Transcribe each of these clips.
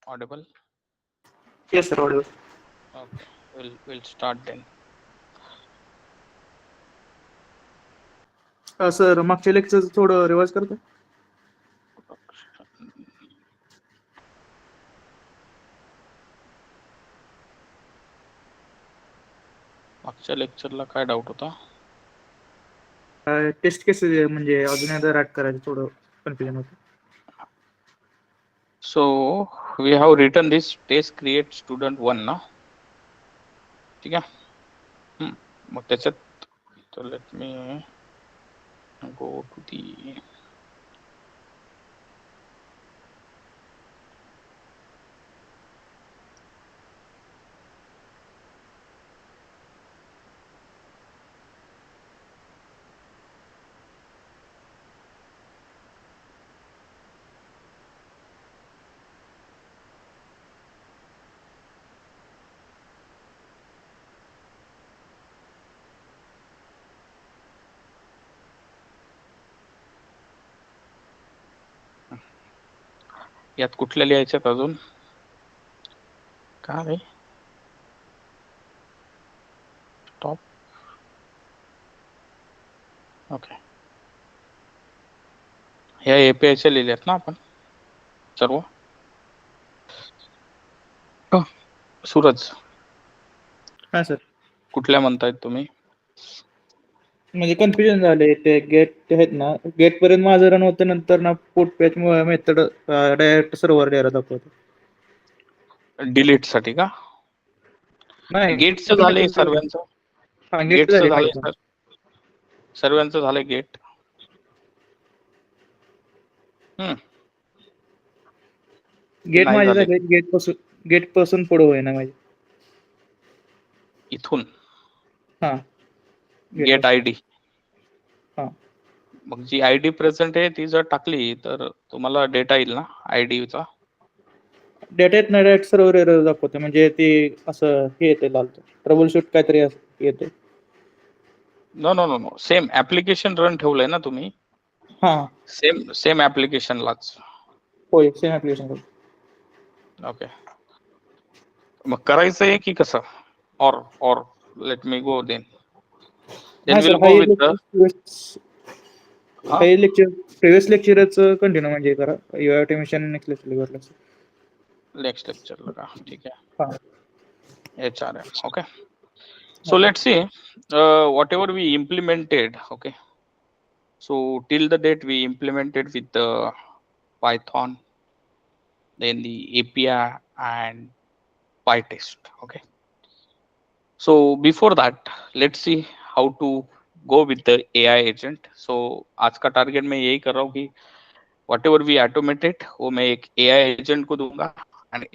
Audible? Yes, sir, audible. Okay, we'll start then. Sir मागच्या lecture थोडं revise करतो. मागच्या लेक्चरला काय डाऊट होता? टेस्ट केसेस म्हणजे अजून एकदा रॅट करायचं थोडं कन्फ्युजन होतं. So we have written this test create student 1 ना, ठीक आहे. मग त्याच्यात तर late me go to the यात कुठल्या लिहायच्यात अजून काय टॉप. ओके, ह्या एपीआयच्या लिहिल्यात ना आपण सर्व. सूरज हा सर, कुठल्या म्हणतायत तुम्ही? म्हणजे कन्फ्युजन झाले ते गेट आहेत ना, गेट पर्यंत माझं रन होतं, नंतर ना put patch method direct server error दाखवतो. डिलीट साठी का? नाही, गेटचं झालंय सर्वांचं. गेटचं झालंय सर, सर्वांचं झालंय गेट. गेट नाही माझे झाले झाले, गेट पासून पुढे होईना माझे. इथून हा, गेट आयडी. हा, मग जी आयडी प्रेझेंट आहे ती जर टाकली तर तुम्हाला डेटा येईल ना आयडीचा. डेटा येत नाही, डायरेक्ट सर्व्हर एरर दाखवते. म्हणजे ते असं हे येते लाल ट्रबल शूट काहीतरी येते. No no no no, same application run ठेवलंय ना तुम्ही? हा, सेम ऍप्लिकेशनलाच. होय, सेम ऍप्लिकेशन. ओके, मग करायचंय की कसं? और let me go then will go with the lecture previous लेक्चरच कंटिन्यू म्हणजे करा. ऑटोमेशन नेक्स्ट लेक्चर नेक्स्ट लेक्चरला का? ठीक आहे. हा, HRM. Okay, so let's see whatever we implemented. Okay, so till the date we implemented with the Python, then the API and PyTest. Okay, so before that let's see how to go with the AI agent. So आज का target मैं यही कर रहा हूँ कि whatever we automated वो मैं एक AI agent को दूंगा and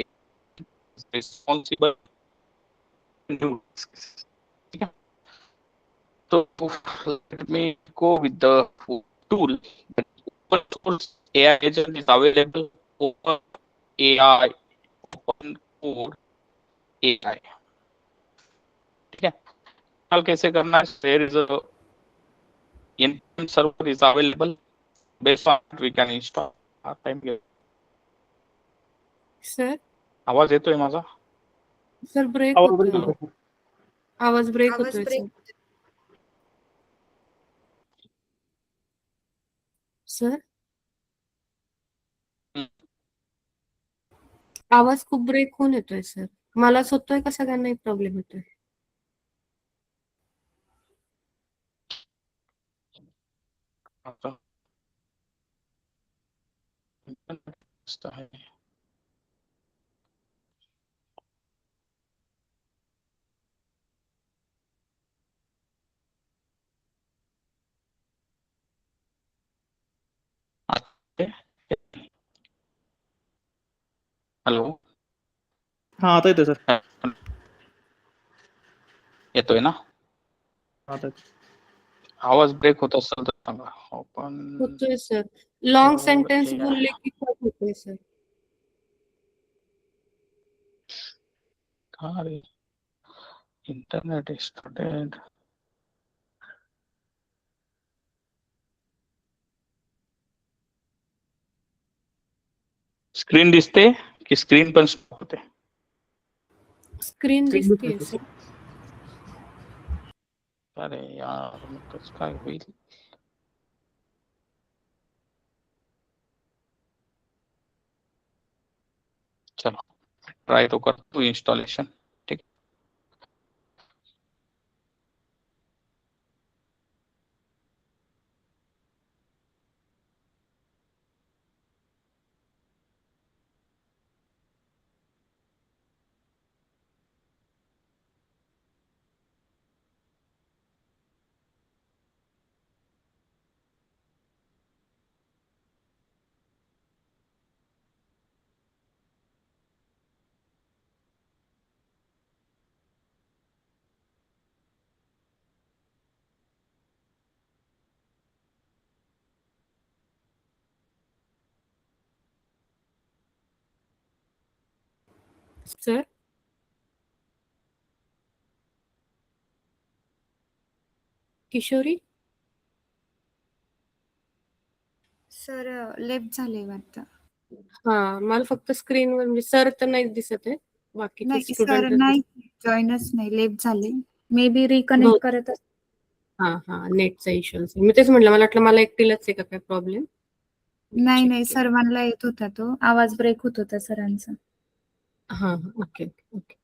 responsible. ठीक है, so let me go with the tool. Open source AI agent is available. Open AI, open code AI. ठीक है, install कैसे करना है? There is a npm server is available. Based on it we can install. Time here. Sir, आवाज येतोय माझा? Sir break होतोय. आवाज ब्रेक होतोय सर. आवाज खूप ब्रेक होऊन येतोय सर. मलाच होतोय का सगळ्यांना प्रॉब्लेम होतोय? हॅलो, हा, आता येतोय सर. येतोय ना? आता आवाज ब्रेक होत असेल तर सांगा. ओपन होतोय सर. लॉंग सेंटेन्स बोलले की खूप होतोय सर. अरे इंटरनेट स्टार्टेड. स्क्रीन दिसते की स्क्रीन पण स्टॉप होते? स्क्रीन दिसते सर. अरे यार, मग कसं काय होईल? चलो ट्राय तो करतो इंस्टॉलेशन. ठीक. सर किशोरी सर लेफ्ट झाले वाटतं. हा, मला फक्त स्क्रीनवर म्हणजे सर तर नाही दिसत आहे, बाकीचे नाही सर स्टुडंट नाही, जॉईनच नाही, लेफ्ट झाले. मे बी रिकनेक्ट करत हा हा, नेटचा इश्यू असेल. मी तेच म्हटलं, मला वाटलं मला एकटीलाच आहे का काय प्रॉब्लेम. नाही नाही, सर्वांना येत होता तो आवाज, ब्रेक होत होता सरांचा. हा ओके ओके.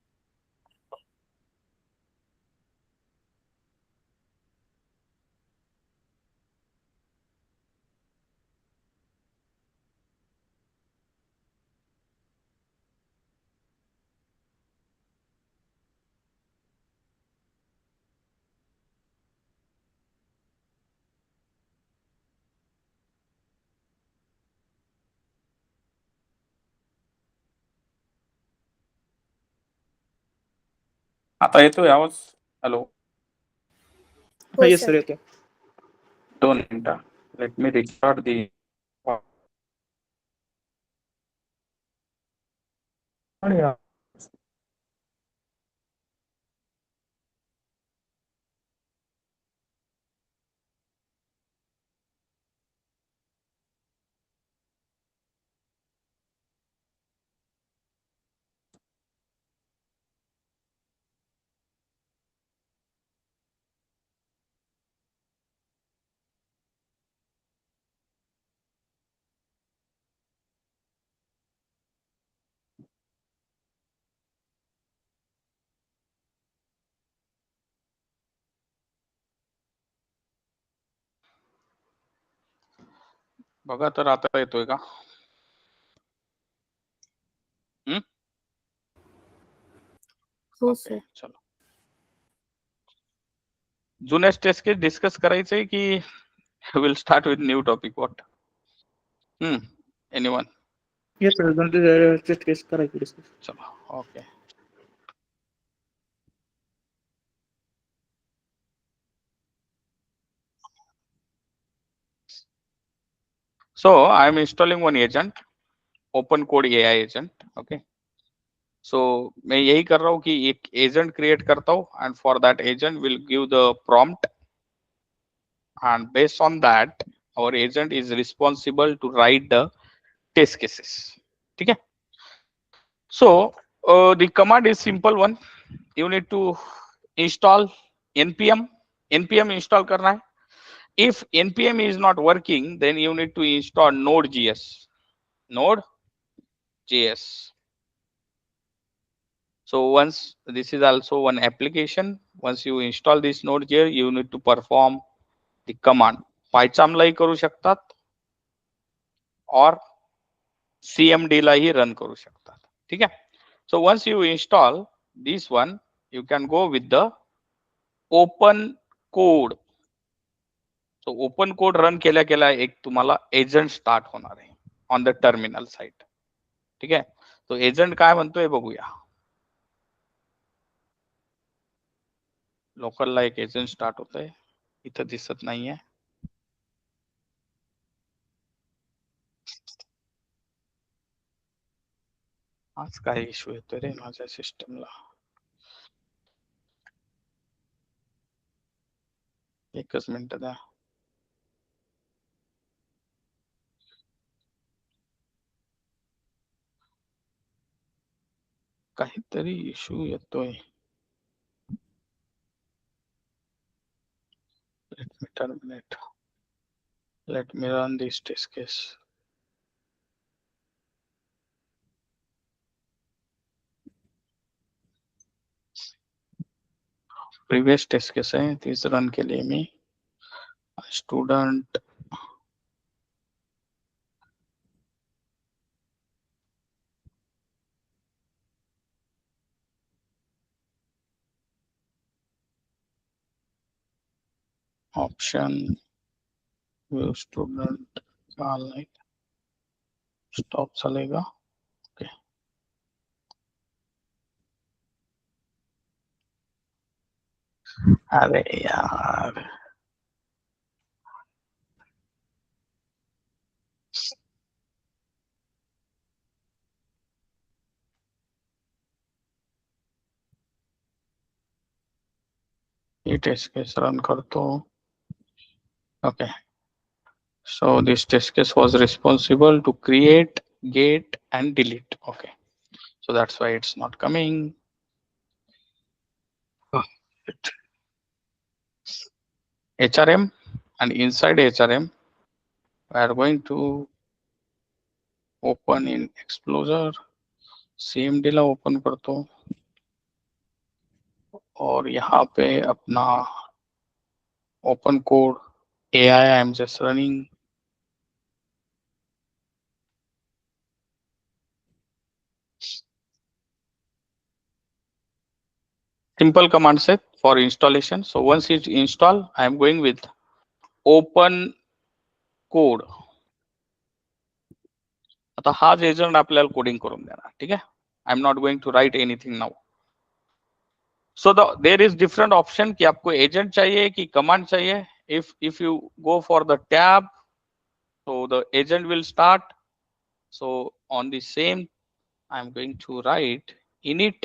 आता येतोय आवाज? हॅलो. हो येस सर. सर, येतो. 2 मिनिटं. लेट मी रिस्टार्ट दी. बघा तर आता येतोय का? हो ओके, सर. चलो. जुन्या टेस्ट केस डिस्कस करायचंय की will start with new topic? What? Anyone? Yes sir, दोन टेस्ट केस करायची डिस्कस. चलो, okay. So I am installing one agent, open code AI agent. Okay. So मैं यही कर रहा हूँ कि एक एजेंट क्रिएट करता हूँ, and for that agent will give the prompt, and based on that our agent is responsible to write the test cases. ठीक है? So the command is simple one. You need to install npm. npm install करना है. If npm is not working, then you need to install node.js. Node.js. So once this is also one application, once you install this Node.js, you need to perform the command. PyCharm लाही करू शकतात और CMD लाही run करू शकतात. ठीक है? So once you install this one, you can go with the open code. So open code run केल्या केल्या एक तुम्हाला एजंट स्टार्ट होणार आहे ऑन द टर्मिनल साइड. ठीक आहे? तो एजंट काय म्हणतोय बघूया. लोकलला एक एजंट स्टार्ट होतंय, इथं दिसत नाहीये. आज काय इश्यू येतोय रे माझ्या सिस्टमला? एकच मिनिट द्या. काहीतरी इश्यू येतोय. Let me terminate. Let me run this test case. Previous test case आहे तीच रन केली मी. Student option view student stop चलेगा. ओके अरे यार ये टेस्ट केस रन करतो. Okay, so this test case was responsible to create, get and delete. Okay, so that's why it's not coming. HRM, and inside HRM we are going to open in Explorer. CMD ला open करतो और यहाँ पे अपना open code AI I am just running. Simple command set for installation. So once it's installed, I am going with open code. आता हाच agent आपल्याला coding करून देणार. ठीक आहे. I am not going to write anything now. So there is different option कि आपको agent चाहिए कि कमांड चाहिए. If you go for the tab, so the agent will start. So on the same, I am going to write init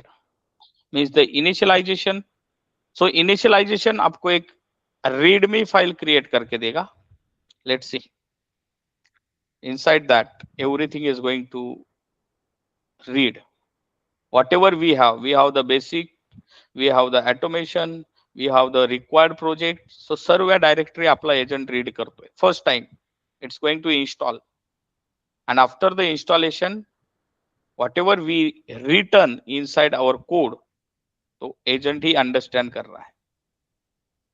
means the initialization. So initialization आपको एक readme file create करके देगा. Let's see. Inside that, everything is going to read. Whatever we have the basic, we have the automation, we have the required project. So serve directory आपला agent read करतोय. First time it's going to install, and after the installation, whatever we return inside our code, तो agent ही understand कर रहा है.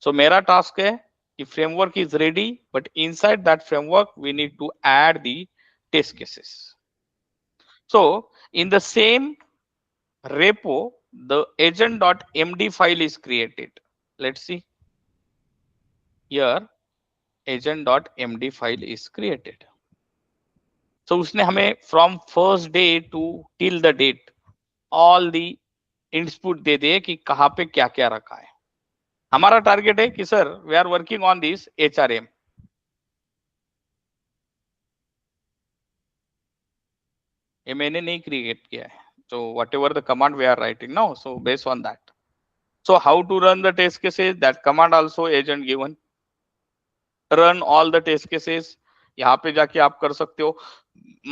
So मेरा task है कि framework is ready, but inside that framework we need to add the test cases. So in the same repo, the agent.md file is created. Let's see. Here agent.md file is created. So उसने हमें from first day to till the date all the input दे दे कि कहाँ पे क्या क्या रखा है. हमारा टारगेट है कि sir we are working on this HRM. ये मैंने नहीं क्रिएट किया है. So whatever the command we are writing now, so based on that. So how to run the test cases? That command also agent given. Run all the test cases. यहाँ पे जाके आप कर सकते हो.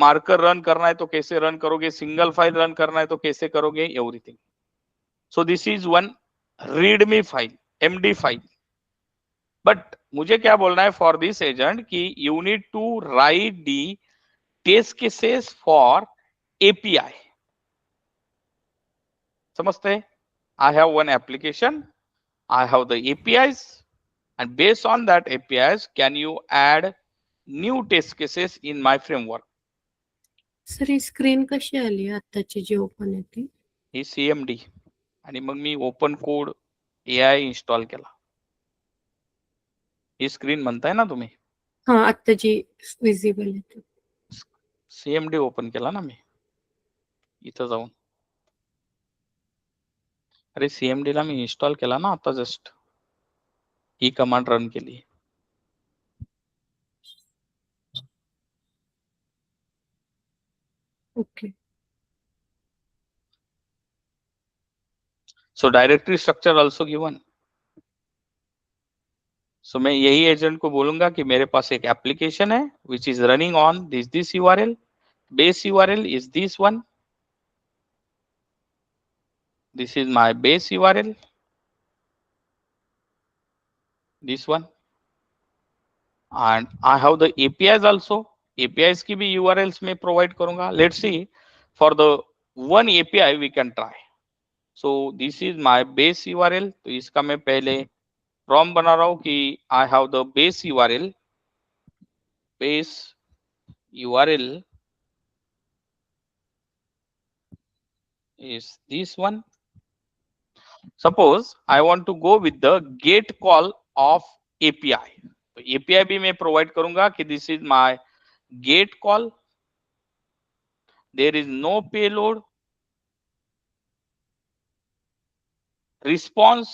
मार्कर रन करना है तो कैसे रन करोगे, सिंगल फाइल रन करना है तो कैसे करोगे, everything. So this is one readme file, MD file. But मुझे क्या बोलना है फॉर दिस एजेंट कि you need to write the test cases for API. समझते हैं? I have one application, I have the APIs, and based on that APIs, can you add new test cases in my framework? Sir he screen कशी आली आताची जी open आहे ती? ही CMD आणि मग मी open code AI install केला. ही screen म्हणताय ना तुम्ही? हा आता जी विजिबल आहे. CMD ओपन केला ना मी इथं जाऊन. अरे CMD ला मी इन्स्टॉल केला ना आता जस्ट. ही कमांड रन केली. ओके. सो डायरेक्टरी स्ट्रक्चर ऑल्सो गिवन. सो मैं यही एजेंट को बोलूंगा कि मेरे पास एक एप्लीकेशन है which is running on this URL. Base URL is this one. This is my base URL. This one. And I have the APIs also. APIs की भी URLs में provide करूँगा. Let's see for the one API we can try. So this is my base URL. तो इसका मैं पहले prompt बना रहा हूँ कि I have the base URL. Base URL is this one. Suppose I want to go with the get call of API. तो API भी मैं provide करूँगा कि this is my get call. There is no payload. Response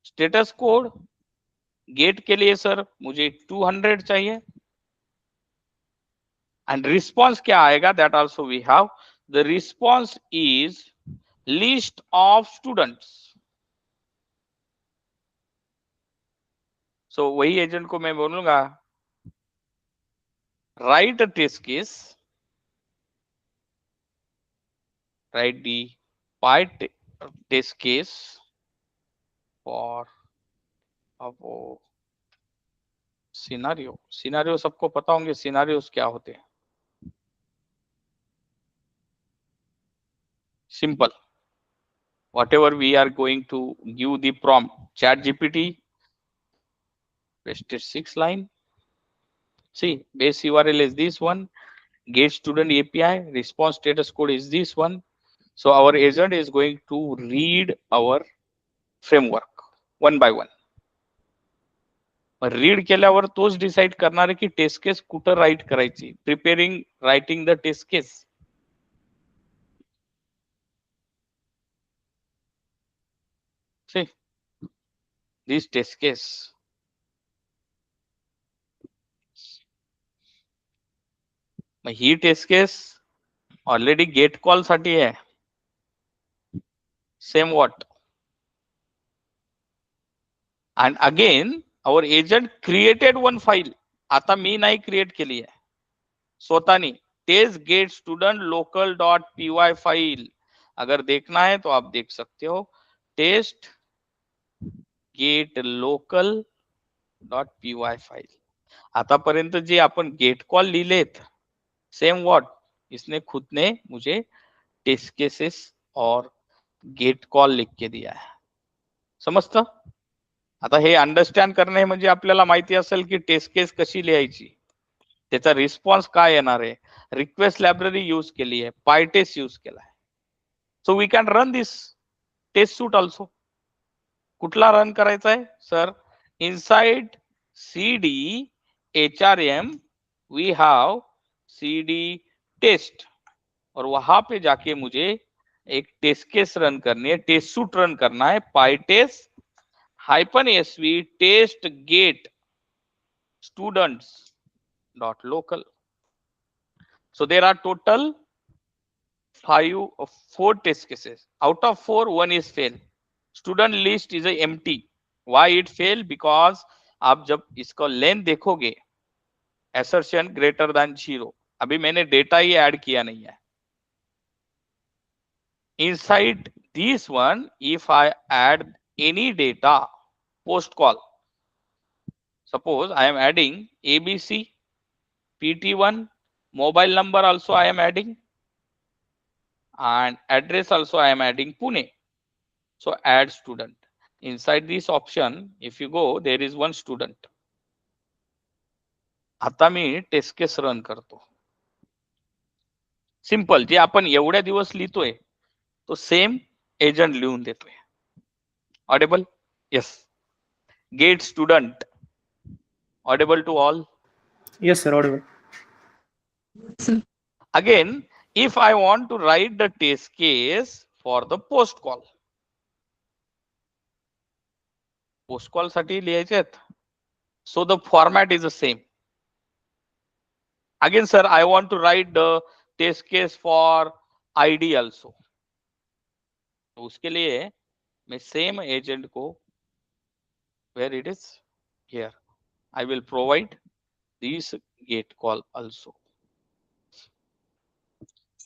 status code get के लिए sir मुझे 200 चाहिए and response क्या आएगा that also we have the response is list of students. So वही एजेंट को मैं बोलूंगा write a test case, write the PyTest case for अब सिनारियो सबको पता होंगे सिनारियोस क्या होते हैं. Simple. Whatever we are going to give the prompt, chat GPT pasted 6 line. See, base URL is this one, get student API, response status code is this one. So our agent is going to read our framework one by one. Read केल्यावर तोच decide करणार आहे की test case कुठं write करायची. Preparing writing the test case. See, this test case. ही test case already get call साठी आहे. Same what and again our agent created one file. आता मी नाही क्रिएट केली आहे स्वतःनी. Test get student local dot py file. अगर देखना है तो आप देख सकते हो. Test get local dot py file. आतापर्यंत जे आपण गेट कॉल लिहिलेत सेम व्हॉट इसने खुद ने मुझे टेस्ट केसेस और गेट कॉल लिख के दिया है. समजतं. आता हे अंडरस्टँड करणे म्हणजे आपल्याला माहिती असेल की टेस्ट केस कशी लिहायची, त्याचा रिस्पॉन्स काय येणार आहे. रिक्वेस्ट लायब्ररी यूज केली आहे, पायटेस्ट यूज केला आहे. So we can run this test suite also. कुठला रन करायचा आहे sir. Inside CD HRM we have CD test और वहां पे जाके मुझे एक टेस्ट केस रन करनी है, टेस्ट सूट रन करना है. Pytest -sv test get students dot local. So there are total 4 test cases. Out of 4, 1 is fail. Student list is a empty. Why it fail? Because आप जब इसका length देखोगे assertion greater than 0. अभी मैंने data ही add किया नहीं है. Inside this one, if I add any data post call, suppose I am adding ABC, PT1, mobile number also I am adding, and address also I am adding Pune. So add student. Inside this option, if you go, there is one student. आता मी test case run करतो. Simple जे आपण एवढ्या दिवस लिहितोय तो same agent लिहून देतोय. Audible. Yes. Get student. Audible to all. Yes, sir. Audible. Again, if I want to write the test case for the post call, post call साठी लिहायचे आहेत. So the format is the same. Again, sir, I want to write the test case for ID also. तो उसके लिए मैं same agent को where it is here, I will provide this get call also.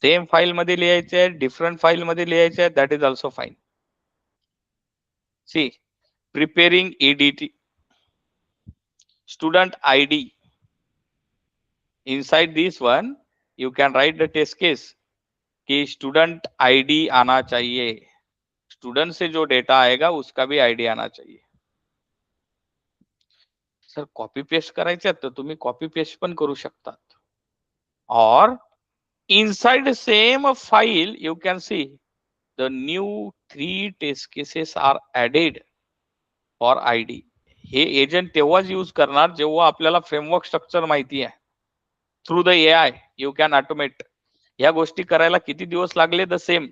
Same file मध्ये लिहायचे आहे, different file मध्ये लिहायचे आहे, that is also fine. See preparing EDT, student ID. Inside this one, you can write the test case कि student ID आना चाहिए, student से जो डेटा आएगा उसका भी ID आना चाहिए. सर कॉपी पेस्ट करायचे तर तुम्ही कॉपी पेस्ट पण करू शकतात. और inside the same file you can see the new 3 test cases are added for ID. हे एजंट तेव्हाच यूज करणार जेव्हा आपल्याला फ्रेमवर्क स्ट्रक्चर माहिती आहे. Through the AI you can automate. या गोष्टी करायला किती दिवस लागले? The same.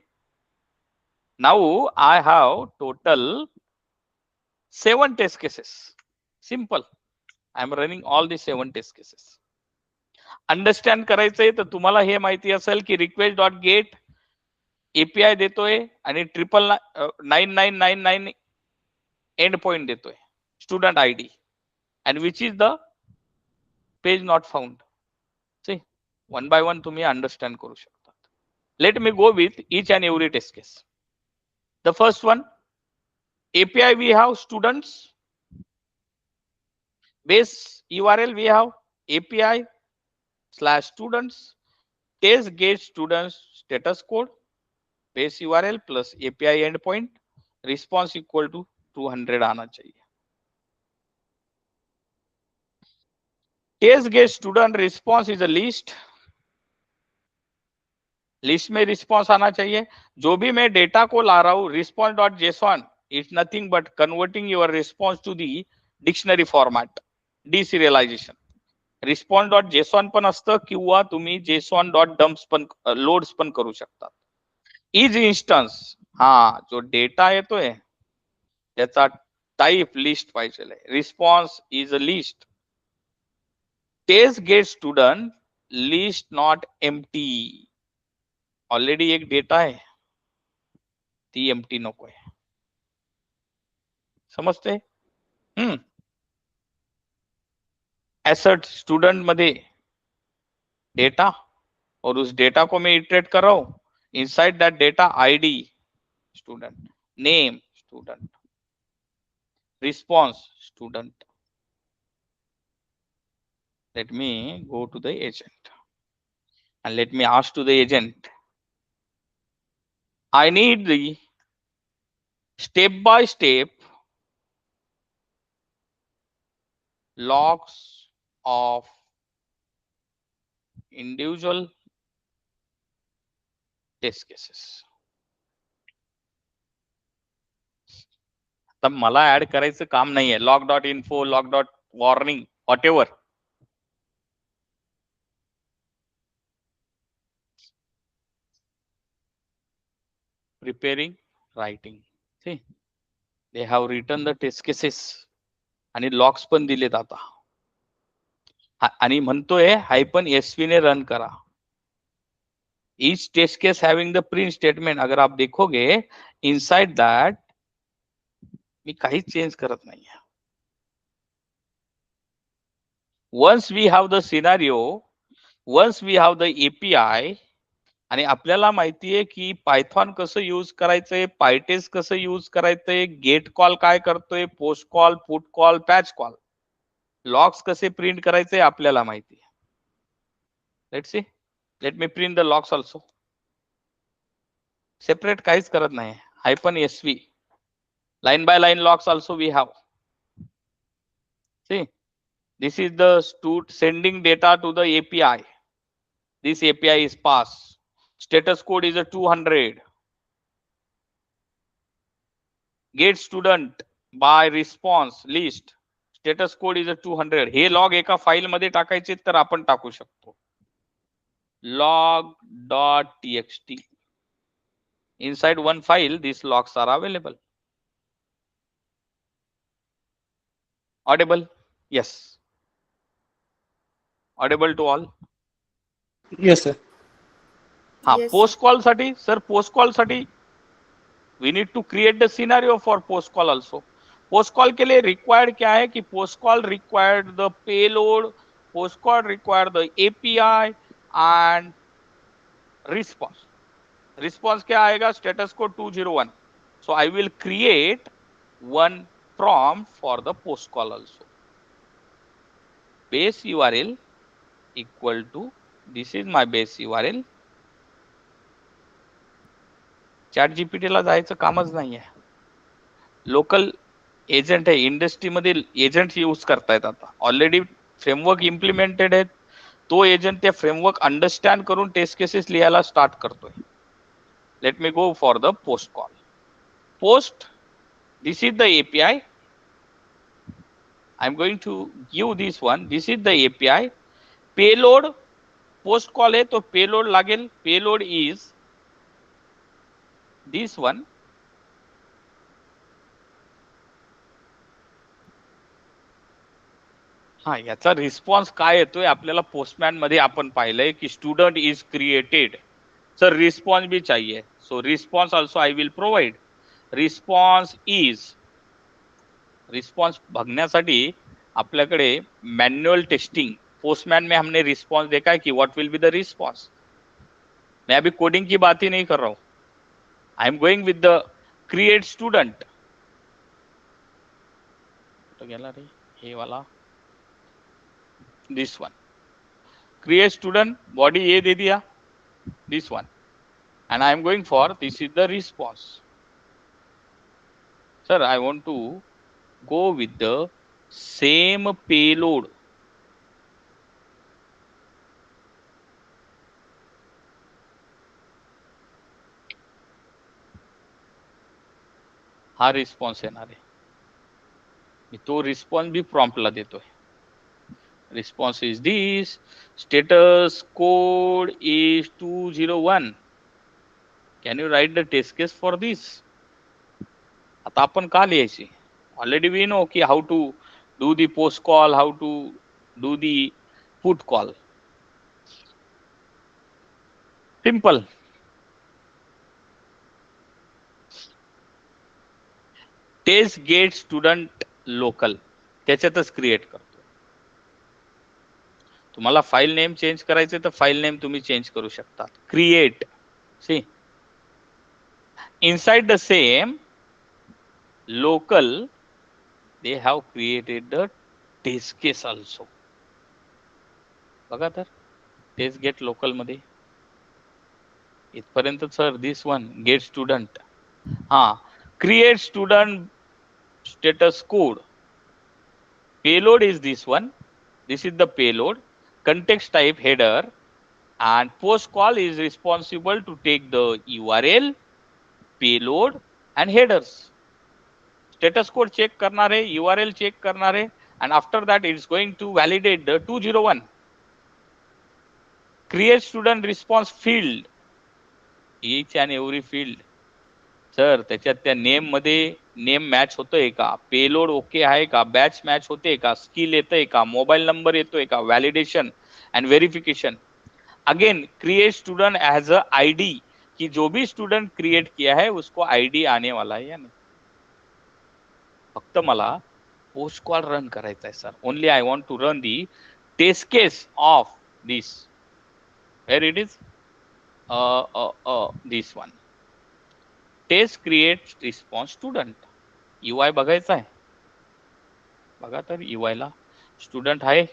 Now I have total 7 test cases. Simple. I am running all the 7 test cases. Understand करायचंय तर तुम्हाला हे माहिती असेल की रिक्वेस्ट डॉट गेट एपीआय देतोय आणि 9999 एंड पॉइंट देतोय student ID and which is the page not found. See, one by one तुम्ही अंडरस्टँड करू शकता. Let me go with each and every test case. The first one, API we have students, base URL we have API/students, test get students status code, base URL plus API endpoint, response equal to 200 आना चाहिए. Test get student response is a list. List में response आना चाहिए. जो भी मैं data को ला रहा हूं response dot json is nothing but converting your response to the dictionary format, deserialization. Response dot json पण असतं किंवा तुम्ही जेसॉन डॉट डम्प्स पण लोड्स पण करू शकता. इज इन्स्टन्स, हा जो डेटा येतोय त्याचा टाइप लिस्ट पाहिजे. Response is a list. Test get student list not empty. Already एक डेटा आहे ती एम्प्टी नकोय. समजते? एसर्ट स्टूडेंट मध्ये डेटा और उस डेटा को मैं इटरेट कर रहा हूं. Inside that data ID student, name student, response student. Let me go to the agent and let me ask to the agent, I need the step by step logs of individual test cases. तर मला add करायचं काम नाहीये. Log dot info, log dot warning, whatever. Preparing, writing. They have written the test cases आणि logs पण दिलेत आता. आणि म्हणतोय हायपन SV ने रन करा. Each test case having the print statement. अगर आप देखोगे इनसाइड दैट मी काहीच चेंज करत नाहीये. Once we have the scenario, once we have the API आणि आपल्याला माहितीये की पायथॉन कसं यूज करायचंय, पायटेस्ट कसं यूज करायचंय, गेट कॉल काय करतोय, post call, put call, patch call, logs कसे प्रिंट करायचे आपल्याला माहिती आहे. Let's C, let me print the logs also. Separate काहीच करत नाही. हायपन SV, line by line logs also we have. See, this is the sending data to the API. This API is passed. Status code is a 200. Get student by response list. Status code is a 200. हे log एका file मध्ये टाकायचे तर आपण टाकू शकतो. log.txt. Inside one file, these logs are available. Audible? Yes. Audible to all? Yes sir. हाँ, Yes. Post call साठी सर, पोस्ट कॉल साठी we need to create the scenario for post call also. Post call के लिए required क्या है कि post call required the payload, post call required the API and response क्या आएगा? Status code 201. So I will create one prompt for the post call also. Base URL equal to, this is my base URL. ChatGPT ला जायचं कामच नाहीये. Local agent आहे, इंडस्ट्रीमध्ये agent use करतायत आता. ऑलरेडी फ्रेमवर्क इम्प्लिमेंटेड आहेत. तो एजंट त्या फ्रेमवर्क अंडरस्टँड करून टेस्ट केसेस लिहायला स्टार्ट करतोय. Late me go for the post call. Post, this is the API. I'm going to give this one. This is the API. Payload, post call है तो payload लागेल. Payload is this one. हा, याचा response काय येतोय आपल्याला postman मध्ये आपण पाहिलंय की student is created. Sir response भी चाहिए. So response also I will provide. Response is, response बघण्यासाठी आपल्याकडे मैन्युअल टेस्टिंग पोस्टमैन में हमने रिस्पॉन्स देखा है कि what will be the response. मैं अभी कोडिंग की बात ही नहीं कर रहा हूं. I am going with the create student. तो गेला रे हे वाला, this one. Create student, body ये दे दिया, this one, and I am going for, this is the response. Sir I want to go with the same payload. हा response येणार आहे. मी तो रिस्पॉन्स भी प्रॉम्प्टला देतोय. Response is this, status code is 201. Can you write the test case for this. आता आपण का लिहायची? Already we know ki how to do the post call, how to do the put call. Simple. Test get student local त्याच्यातच create करतो. तुम्हाला file name change करायचे तर file name तुम्ही चेंज करू शकता. Create, see inside the same local they have created the test case also. बघा तर टेस्ट गेट लोकल मध्ये इथपर्यंत. Sir this one get student, हा create student status code. Payload is this one, this is the payload. context type header and post call is responsible to take the URL, payload and headers. Status code check करणार आहे, URL check करणार आहे, and after that it is going to validate the 201. create student response field, each and every field. Sir त्याच्यात त्या name मध्ये name match होतोय का, payload okay आहे का, बॅच मॅच होते का, स्किल येतोय का, मोबाईल नंबर येतोय का, validation and verification. Again create student as a ID, कि जो भी स्टूडेंट क्रिएट किया है उसको आईडी आने वाला है या नहीं. फक्त मला पोस्ट कॉल रन करायचा आहे sir. Only I want to run the test case of this. Where it is this one. Test create response student. UI बघायचा आहे. बघा तर यूआय ला स्टूडेंट आहे.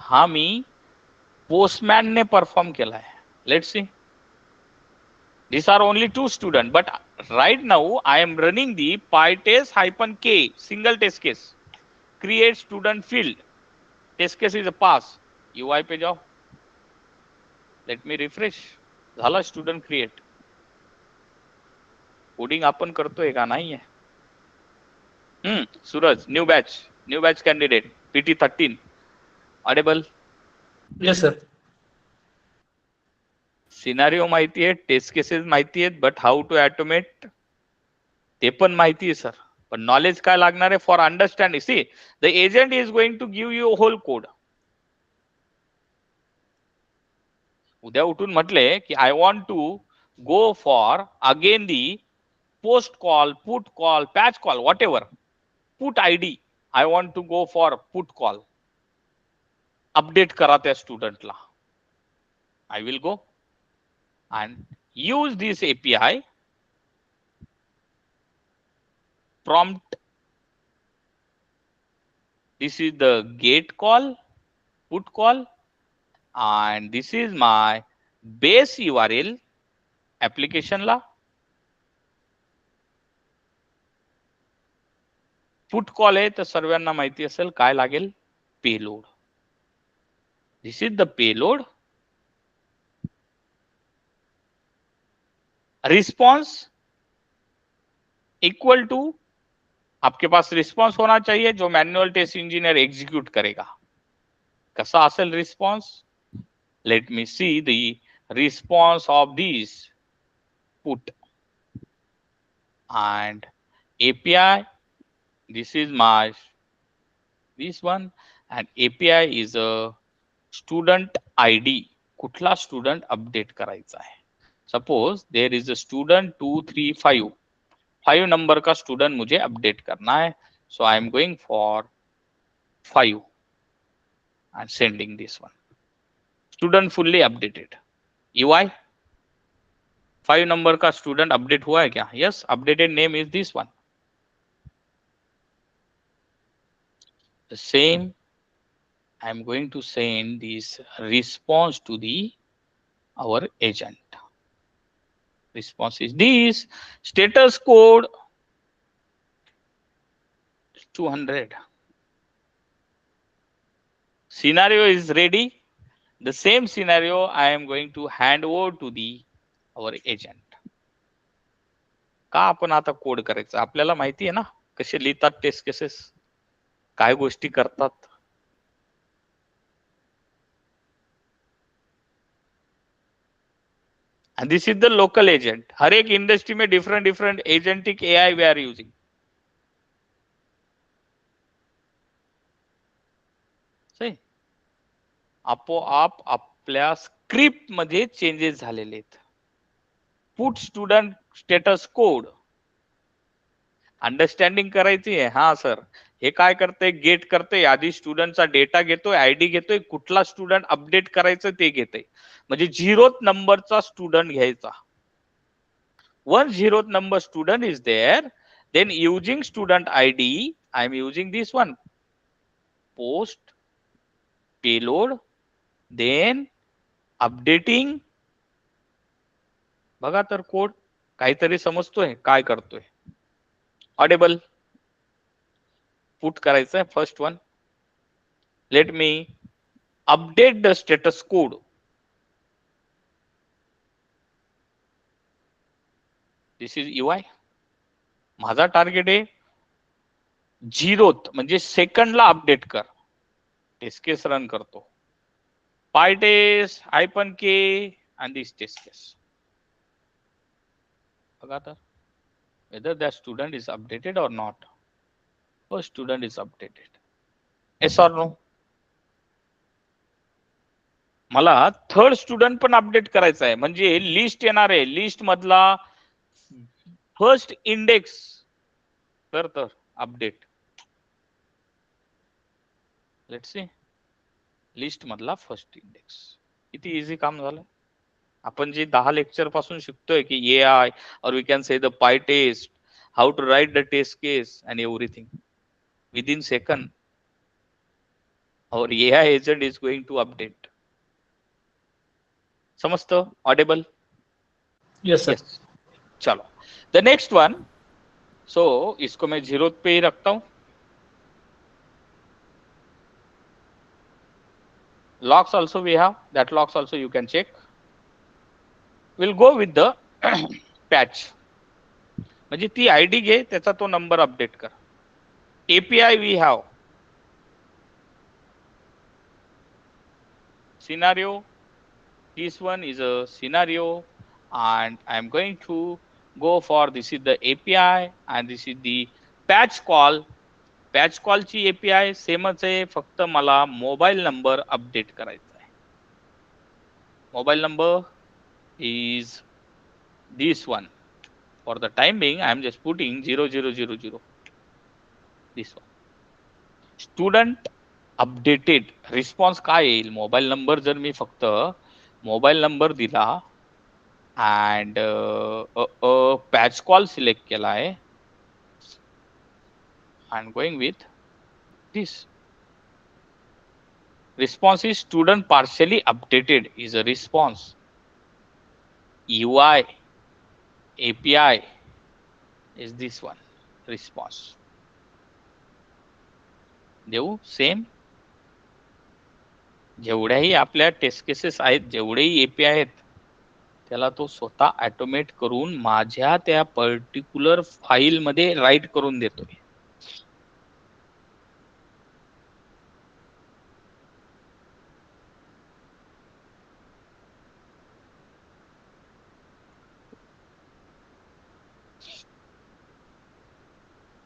हा मी पोस्टमॅन ने परफॉर्म केला आहे. Let's C. These are only 2 students, but right now I am running the pytest-k single test case. Create student field. Test case is a pass. UI पे जाओ. Let me refresh. झाला student create. Coding आपण करतोय का नाही आहे? Suraj, new batch candidate PT13 audible. Yes sir. Scenario माहिती आहे, टेस्ट केसेस माहिती आहेत, बट हाऊ टू ऑटोमेट ते पण माहिती आहे सर. पण नॉलेज काय लागणार आहे for understanding. See the agent is going to give you whole code. उद्या उठून म्हटले की I want to go for again the post call, put call, patch call, whatever. Put ID, I want to go for put call. Update करा त्या स्टुडंटला. I will go and use this API prompt. This is the get call, put call, and this is my base URL application ला. Put call आहे तर सर्वांना माहिती असेल काय लागेल, payload. This is the payload. Response equal to, आपके पास रिस्पॉन्स होना चाहिए जो मैन्युअल टेस्ट इंजीनियर एग्जीक्यूट करेगा. कसा असेल response? Let me see the response of this put and API. This is my this one, and API is a student ID. कुठला student update करायचा आहे? Suppose there is a student 235, 5 number का student मुझे update करना है. So I am going for 5 and sending this one. Student fully updated. UI 5 number का student update हुआ है क्या? Yes, updated name is this one. The same, I am going to send this response to our agent. Response is this. Status code 200. Scenario is ready. The same scenario I am going to hand over to our agent. का आपण आता code करायचं? आपल्याला माहिती आहे ना कसे लिहितात टेस्ट केसेस, काय गोष्टी करतात. And this is the local agent. हर एक इंडस्ट्री में different different agentic AI we are using. सही. आपोआप आपल्या स्क्रिप्ट मध्ये चेंजेस झालेले आहेत. Put student status code understanding करायची आहे. हा सर, हे काय करते? गेट करते, आधी स्टुडंटचा डेटा घेतोय, आयडी घेतोय, कुठला स्टुडंट अपडेट करायचं ते घेते. म्हणजे 0th नंबरचा स्टुडंट घ्यायचा. Once 0th number student is there, then using student ID, I am using this one, post payload, then updating. बघा तर कोड काहीतरी समजतोय काय करतोय. ऑडिबल. पुट करायचंय first one. Let me update the status code. This is UI. माझा target आहे 0th म्हणजे सेकंडला update कर. टेस्ट केस रन करतो. PyTest -k and this test case. बघा तर whether that student is updated or not. First student is updated. Yes or no? मला third student पण update करायचा आहे. म्हणजे लिस्ट येणार आहे. लिस्ट मधला फर्स्ट इंडेक्स तर अपडेट. Let's see. लिस्ट मधला फर्स्ट इंडेक्स. किती इझी काम झालं. आपण जे 10 लेक्चर पासून शिकतोय की AI or we can say the PyTest, how to write the test case and everything within second our AI agent is going to update. समझते? Audible? Yes sir. चलो the next one. सो इसको मैं 0th पे ही रखता हूं. Logs also we have, that logs also you can check. We'll go with the patch. म्हणजे ती ID घे, त्याचा तो नंबर अपडेट कर. API we have. Scenario. This one is a scenario and I am going to go for, this is the API and this is the patch call. Patch call ची API सेमच आहे, फक्त मला mobile number update करायचा आहे. Mobile number is this one. For the time being I am just putting 0000. This one. Student updated. Response काय येईल? Mobile number जर मी फक्त मोबाईल नंबर दिला अँड पॅच कॉल सिलेक्ट केला आहे and going with this. Response is student partially updated is a response. UI API is this one response. देऊ same जेवढ्याही आपल्या test cases आहेत जेवढेही एपीआय आहेत त्याला तो स्वतः ऑटोमेट करून माझ्या त्या पर्टिक्युलर फाईल मध्ये राईट करून देतोय.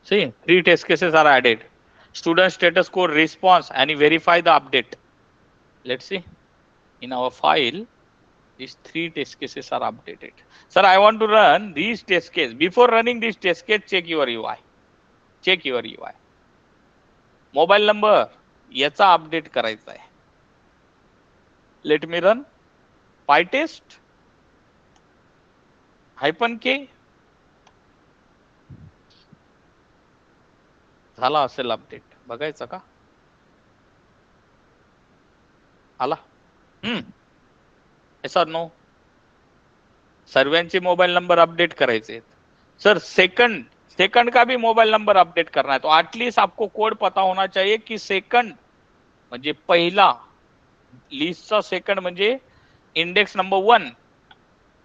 See, 3 test cases are added. Student status code response and verify the update. Let's see. In our file, these 3 test cases are updated. Sir, I want to run these test cases. Before running this test case, check your UI. Check your UI. Mobile number याचा update करायचा आहे. Let me run PyTest -k. झाला असेल update बघायचा का आला ऐसा no सर्वांचे मोबाइल नंबर अपडेट करायचे सर सेकंड का भी मोबाइल नंबर अपडेट करना है तो एटलीस्ट आपको कोड पता होना चाहिए कि सेकंड म्हणजे पहिला लिस्टचा सेकंड म्हणजे इंडेक्स नंबर 1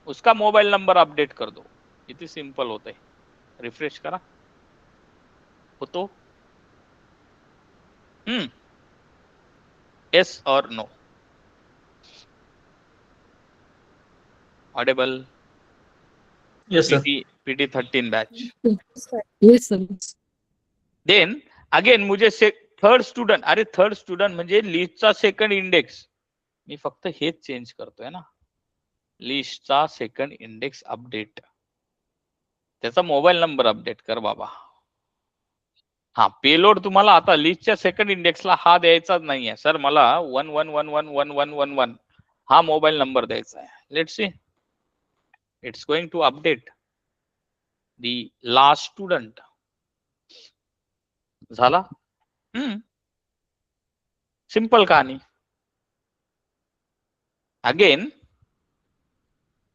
उसका मोबाइल नंबर अपडेट कर दो किती सिंपल होते रिफ्रेश करा होतो yes or no audible yes sir. PT 13 batch yes sir. then again मुझे थर्ड स्टुडंट म्हणजे लिस्टचा सेकंड इंडेक्स मी फक्त हेच चेंज करतोय ना लिस्टचा सेकंड इंडेक्स अपडेट त्याचा मोबाईल नंबर अपडेट कर बाबा हा पेलोड तुम्हाला आता लिस्टच्या सेकंड इंडेक्सला हा द्यायचाच नाहीये सर मला 11111111 हा मोबाईल नंबर द्यायचा आहे let's see it's going to update the last student झाला सिंपल कहाणी again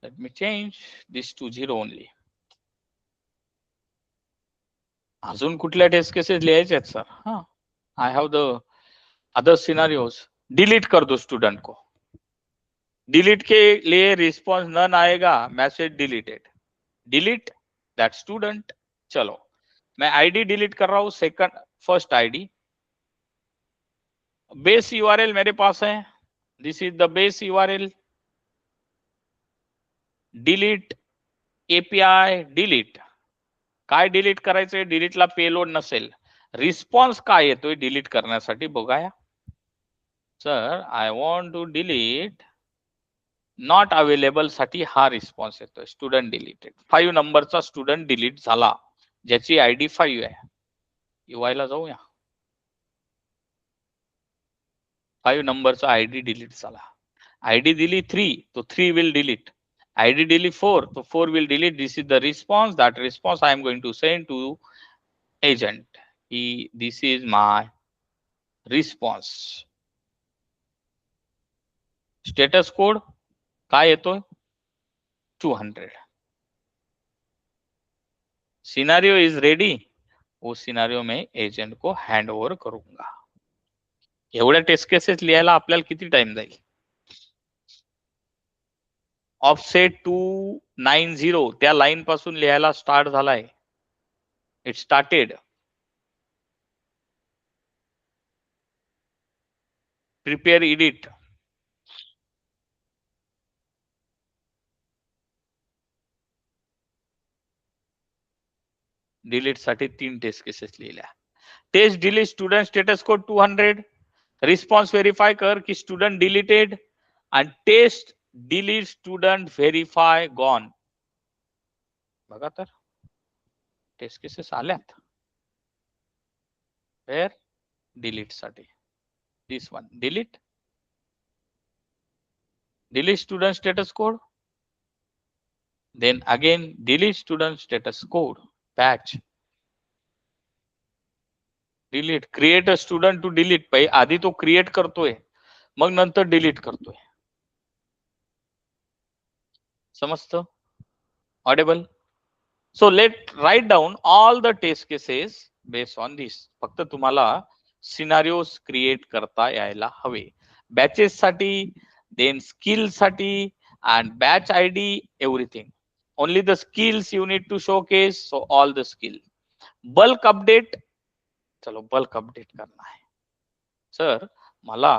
let me change this to 0 only अजून कुठल्या टेस्ट केसेस लिहायचे आहेत सर हाँ I have the other scenarios delete कर दो स्टूडेंट को डिलीट के लिए रिस्पॉन्स नन आएगा message deleted delete that student चलो मैं आईडी डिलीट कर रहा हूं second first ID base URL मेरे पास है this is the base URL delete API delete काय डिलीट करायचंय डिलीटला पेलोड नसेल रिस्पॉन्स काय येतोय डिलीट करण्यासाठी बघाया sir I want to delete not available साठी हा रिस्पॉन्स येतोय स्टुडंट डिलीटेड 5 नंबरचा स्टुडंट डिलीट झाला ज्याची आयडी 5 आहे यूआय ला जाऊया 5 नंबरचा आयडी डिलीट झाला आयडी दिली 3 तो 3 will delete ID delete 4, so 4 will delete. This is the response. That response I am going to send to agent. This is my response. Status code काय येतोय 200. Scenario is ready. वो scenario में agent को hand over करूंगा एवढ्या test cases लिहायला आपल्याला किती टाइम जाईल ऑफसेट 290 त्या लाईन पासून लिहायला स्टार्ट झालाय it started prepare edit delete साठी 3 टेस्ट केसेस लिहिल्या test delete student status code 200 response verify कर की स्टुडंट डिलीटेड आणि test delete student verify gone बघा तर टेस्ट केसेस आल्यात वेअर डिलीट साठी this one delete delete student status code, then again delete student status code, batch, delete, create a student to delete. आधी तो create करतोय मग नंतर delete करतोय. समजतं? Audible? So let write down all the test cases based on this. फक्त तुम्हाला सिनारिओस create करता यायला हवे. बॅचेस साठी, देन स्किल साठी, and batch ID, everything. Only the skills you need to showcase. So all the skill. Bulk update. चलो bulk update करना है. सर मला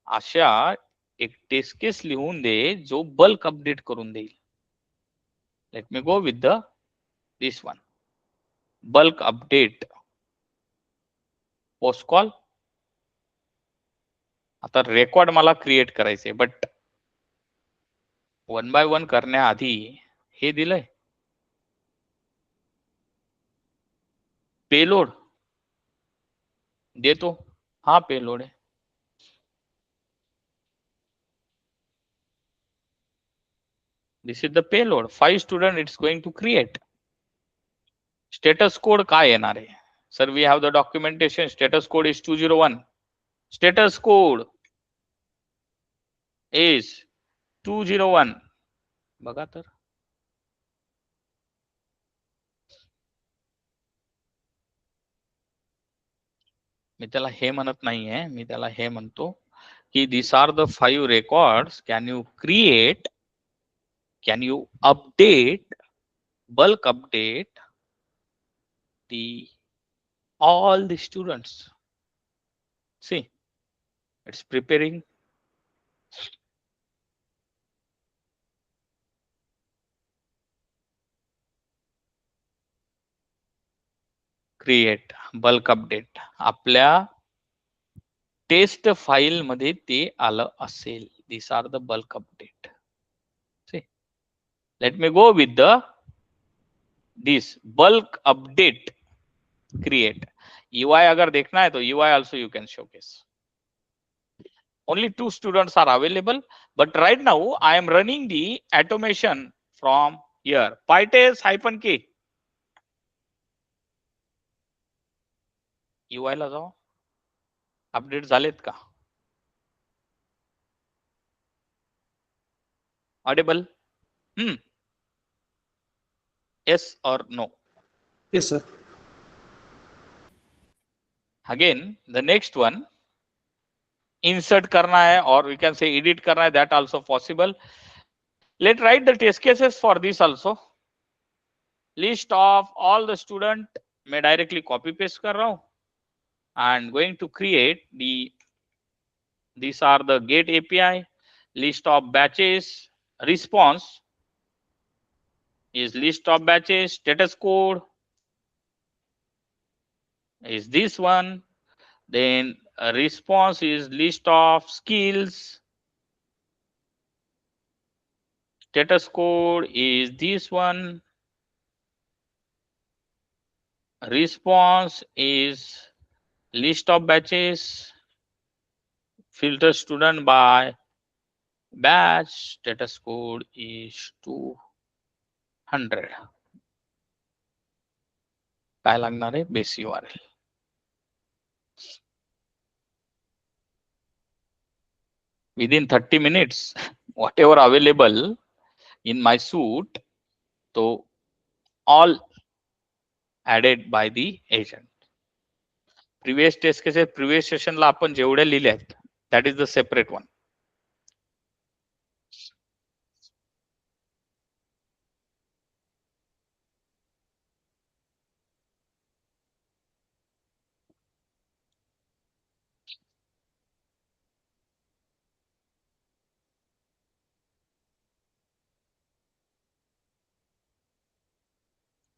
अशा एक टेस्ट केस लिहून दे जो बल्क अपडेट करून देईल. Let me go with this one. Bulk update. Post call. आता रेकॉर्ड मला क्रिएट करायचे, बट 1 by 1 करण्याआधी हे दिलंय पेलोड देतो. हा पेलोड आहे. This is the payload. 5 student it's going to create. Status code काय येणार आहे? Sir, we have the documentation. Status code is 201. Status code is 201. बघा तर. मी त्याला हे म्हणत नाहीये, मी त्याला हे म्हणतो की these are the 5 records. Can you create? Can you update, bulk update all the students? See, it's preparing. Create bulk update. आपल्या test file मध्ये ते आलं असेल. These are the bulk update. See, let me go with this bulk update create. UI अगर देखना है तो UI also you can showcase. Only 2 students are available, but right now I am running the automation from here. PyTest-K. UI ला जाओ. Update झालेत का? Audible? Yes or no? Yes, sir. Again, the next one, insert करना है, or we can say edit करना है, that also possible. Let's write the test cases for this also. List of all the student मैं directly copy paste कर रहा हूँ and going to create these are the get API. List of batches. Response is list of batches. Status code is this one. Then a response is list of skills. Status code is this one. Response is list of batches. Filter student by batch. Status code is 200. काय लागणार आहे? Base URL. Within 30 minutes, whatever available in my suite, so all added by the agent. Previous test cases, previous session ला आपण जेवढे लिहिले आहेत, that is the separate one.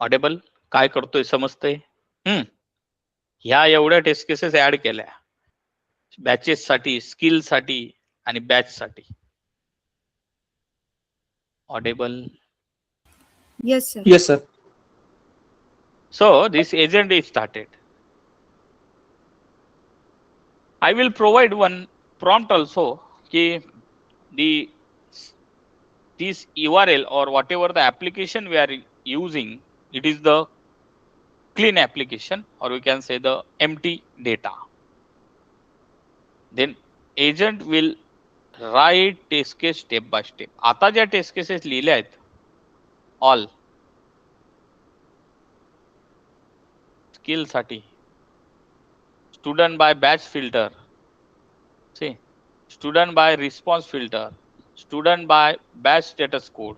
Audible काय करतोय समजतंय? ह्या एवढ्या टेस्ट केसेस ऍड केल्या बॅचेस साठी, स्किल साठी आणि बॅच साठी. Audible? Yes sir. Yes, sir. So this agent is started. I will provide one prompt also कि the this URL or whatever the application we are using, it is the clean application, or we can say the empty data. Then agent will write test case step by step. आता ज्या test cases लिहिल्या आहेत all skill साठी, student by batch filter, see, student by response filter, student by batch status code,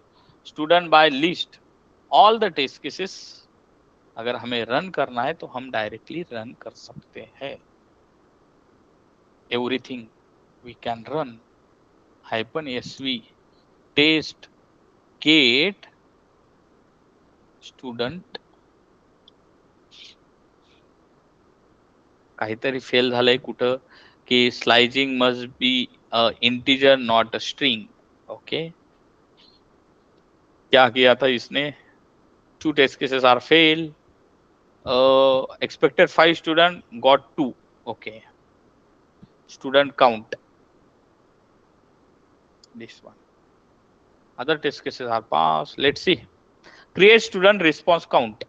student by list, all the test cases अगर हमें run करना है तो हम डायरेक्टली रन कर सकते हैं. Everything we can run -sv test get student. काहीतरी फेल झालंय कुठं की slicing must be integer not a string. Okay, क्या किया था इसने? 2 test cases are fail. Expected 5 student got 2. Okay, student count this one. Other test cases are passed. Let's see. Create student response count.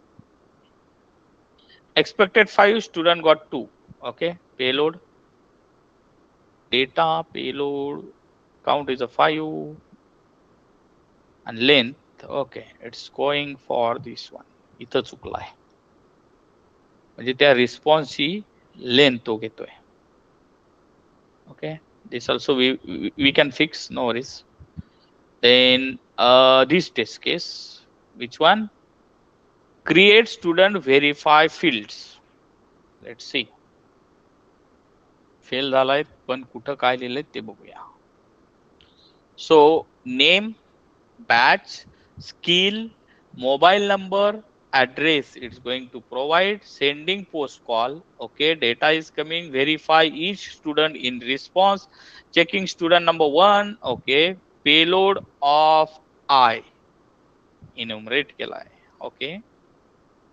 Expected 5 student got 2. Okay, payload data payload count is a 5 and length. Okay, it's going for this one. इथं चुकलाय, म्हणजे त्या रिस्पॉन्सची length तो घेतोय. Okay, this also we can fix, no worries. Then this test case, which one? Create student verify fields. Let's see. Fail झालाय, पण कुठं काय लिहिलंय ते बघूया. So name, batch, skill, mobile number, address it's going to provide, sending post call. Okay, data is coming, verify each student in response, checking student number 1. Okay, payload of I enumerate केला है. Okay,